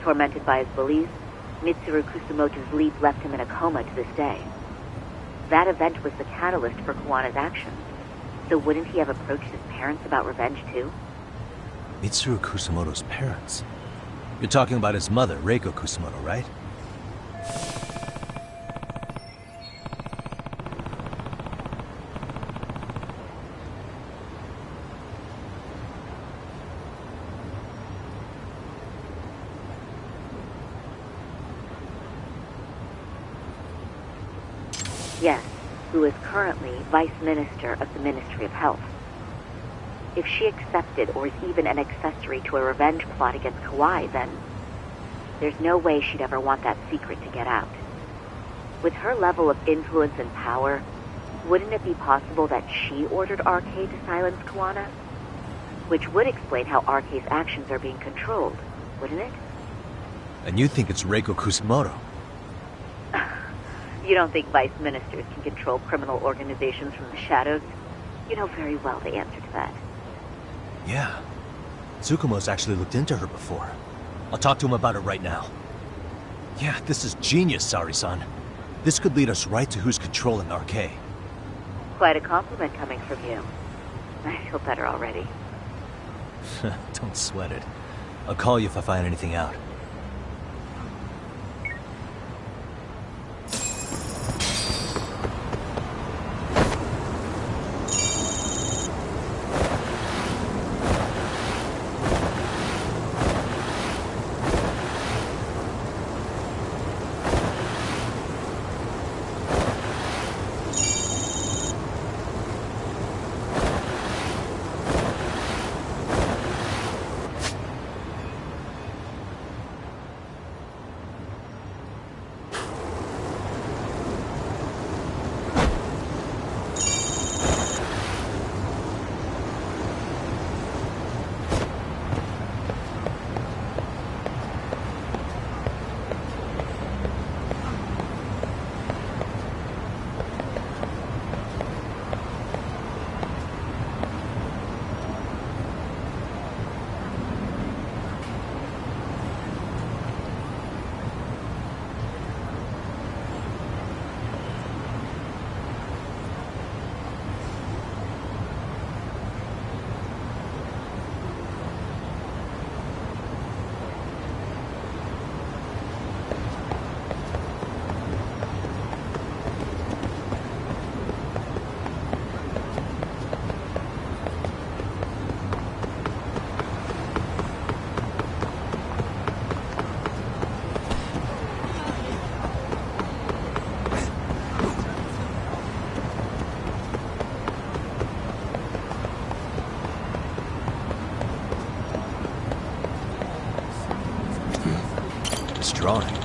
Tormented by his bullies, Mitsuru Kusumoto's leap left him in a coma to this day. That event was the catalyst for Kawana's actions. So wouldn't he have approached his parents about revenge too?
Mitsuru Kusumoto's parents? You're talking about his mother, Reiko Kusumoto, right?
Yes, who is currently Vice Minister of the Ministry of Health. If she accepted or is even an accessory to a revenge plot against Kawai, then there's no way she'd ever want that secret to get out. With her level of influence and power, wouldn't it be possible that she ordered RK to silence Kuwana? Which would explain how RK's actions are being controlled, wouldn't it?
And you think it's Reiko Kusumoto?
You don't think vice ministers can control criminal organizations from the shadows? You know very well the answer to that.
Yeah. Tsukumo's actually looked into her before. I'll talk to him about it right now. Yeah, this is genius, Sari-san. This could lead us right to who's controlling RK.
Quite a compliment coming from you. I feel better already.
Don't sweat it. I'll call you if I find anything out. Drawing.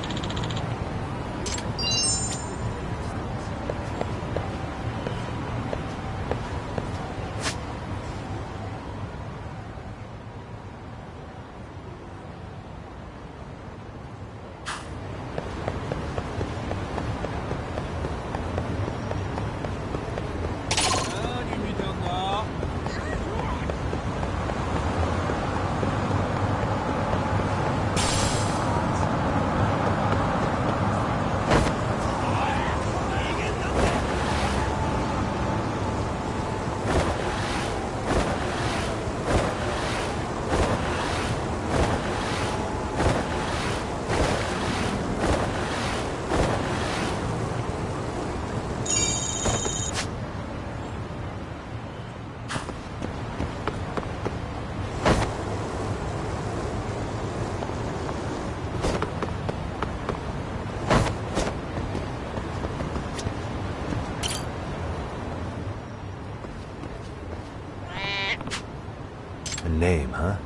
name, huh?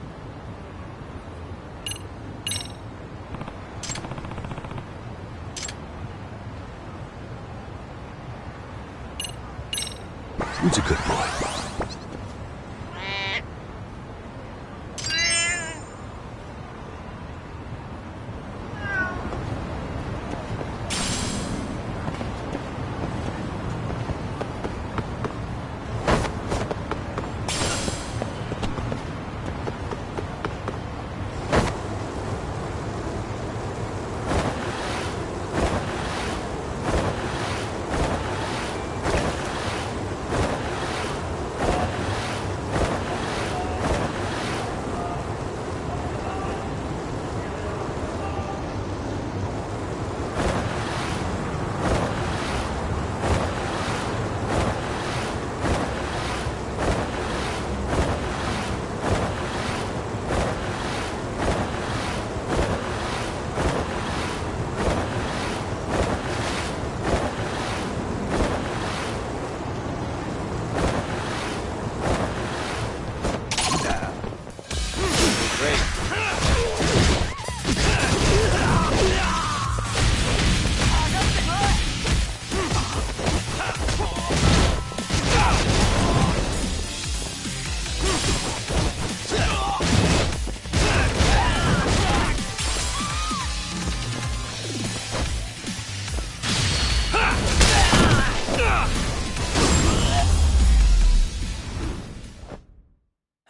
Who's a good boy?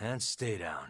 And stay down.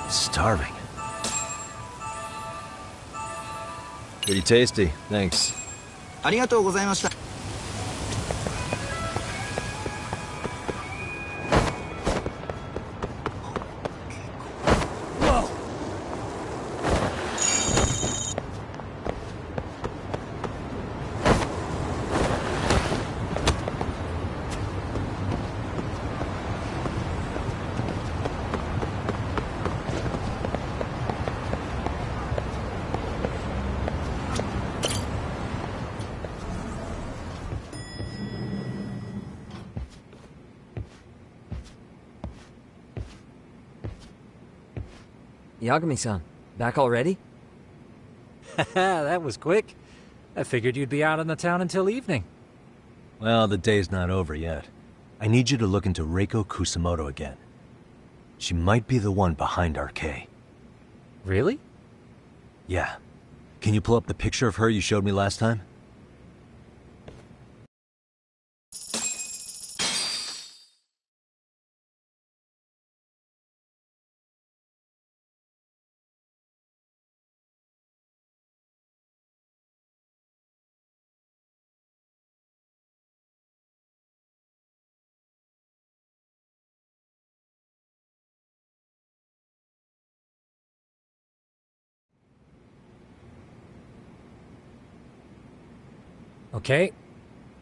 Starving. Pretty tasty, thanks.
ありがとうございました。
Yagami-san, back already?
That was quick. I figured you'd be out in the town until evening.
Well, the day's not over yet. I need you to look into Reiko Kusamoto again. She might be the one behind RK.
Really?
Yeah. Can you pull up the picture of her you showed me last time?
Okay.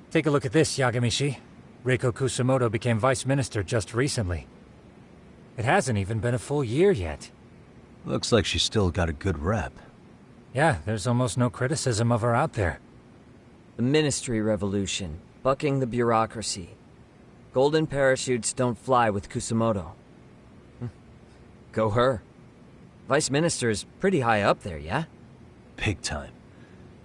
Take a look at this, Yagamishi. Reiko Kusamoto became vice minister just recently. It hasn't even been a full year yet.
Looks like she's still got a good rep.
Yeah, there's almost no criticism of her out there.
The Ministry Revolution, bucking the bureaucracy. Golden parachutes don't fly with Kusamoto. Go her. Vice Minister's pretty high up there, yeah?
Big time.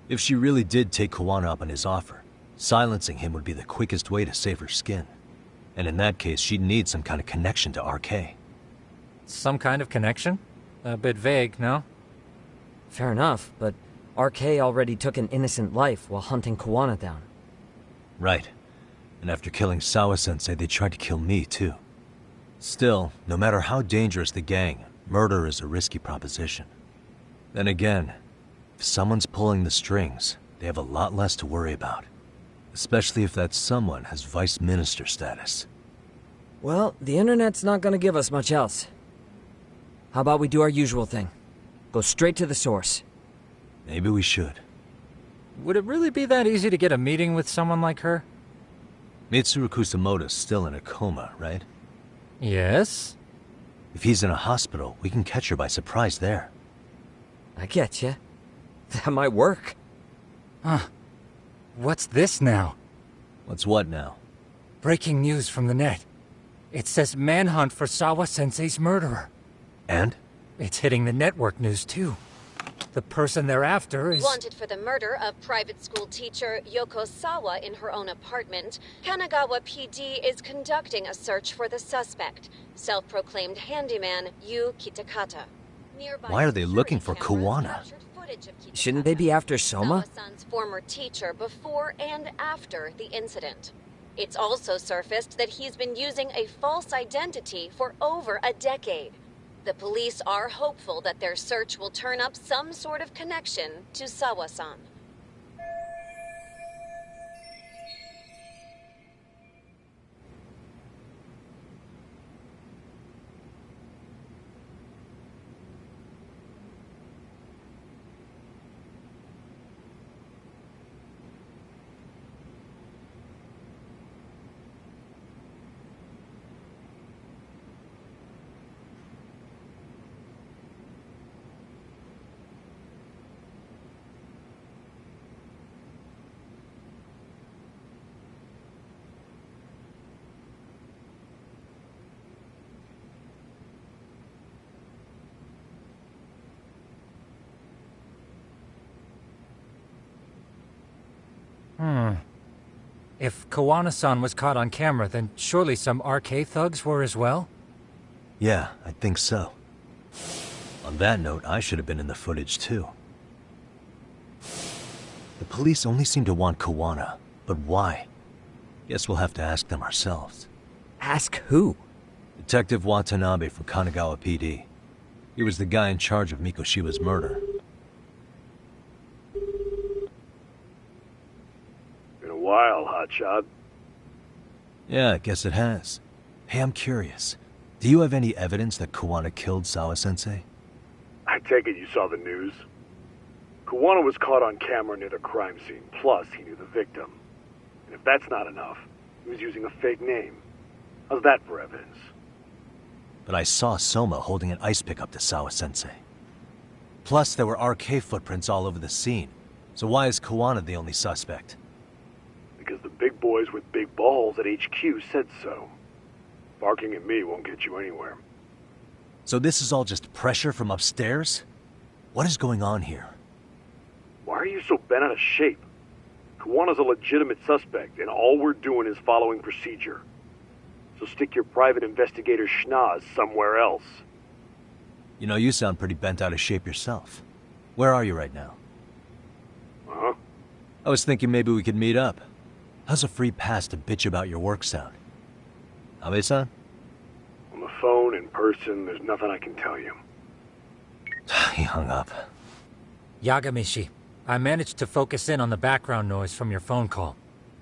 If she really did take Kuwana up on his offer, silencing him would be the quickest way to save her skin. And in that case, she'd need some kind of connection to RK.
Some kind of connection? A bit vague, no?
Fair enough, but RK already took an innocent life while hunting Kuwana down.
Right. And after killing Sawa-sensei, they tried to kill me, too. Still, no matter how dangerous the gang, murder is a risky proposition. Then again, if someone's pulling the strings, they have a lot less to worry about. Especially if that someone has vice minister status.
Well, the internet's not gonna give us much else. How about we do our usual thing? Go straight to the source.
Maybe we should.
Would it really be that easy to get a meeting with someone like her?
Mitsuru Kusamoto's still in a coma, right?
Yes?
If he's in a hospital, we can catch her by surprise there.
I getcha. That might work.
Huh. What's this now?
What's what now?
Breaking news from the net. It says manhunt for Sawa-sensei's murderer.
And?
It's hitting the network news, too. The person they're after is...
Wanted for the murder of private school teacher Yoko Sawa in her own apartment, Kanagawa PD is conducting a search for the suspect, self-proclaimed handyman Yu Kitakata.
Why are they looking for Kuwana?
Shouldn't they be after Soma?
Sawa-san's former teacher before and after the incident. It's also surfaced that he's been using a false identity for over a decade. The police are hopeful that their search will turn up some sort of connection to Sawa-san.
If Kuwana-san was caught on camera, then surely some RK thugs were as well?
Yeah, I think so. On that note, I should have been in the footage too. The police only seem to want Kuwana, but why? Guess we'll have to ask them ourselves.
Ask who?
Detective Watanabe from Kanagawa PD. He was the guy in charge of Mikoshiba's murder.
While, hotshot.
Yeah, I guess it has. Hey, I'm curious. Do you have any evidence that Kuwana killed Sawa-sensei?
I take it you saw the news. Kuwana was caught on camera near the crime scene, plus he knew the victim. And if that's not enough, he was using a fake name. How's that for evidence?
But I saw Soma holding an ice pick up to Sawa-sensei. Plus, there were RK footprints all over the scene. So why is Kuwana the only suspect?
Because the big boys with big balls at HQ said so. Barking at me won't get you anywhere.
So this is all just pressure from upstairs? What is going on here?
Why are you so bent out of shape? Kuwana's a legitimate suspect, and all we're doing is following procedure. So stick your private investigator schnoz somewhere else.
You know, you sound pretty bent out of shape yourself. Where are you right now?
Huh?
I was thinking maybe we could meet up. How's a free pass to bitch about your work sound? Abe-san?
On the phone, in person, there's nothing I can tell you.
He hung up.
Yagamishi, I managed to focus in on the background noise from your phone call.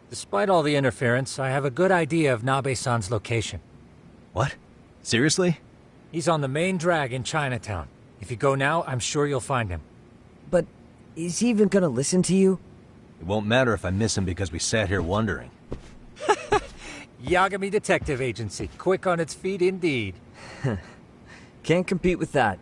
Despite all the interference, I have a good idea of Nabe-san's location.
What? Seriously?
He's on the main drag in Chinatown. If you go now, I'm sure you'll find him.
But is he even gonna listen to you?
It won't matter if I miss him because we sat here wondering.
Yagami Detective Agency, quick on its feet indeed.
Can't compete with that.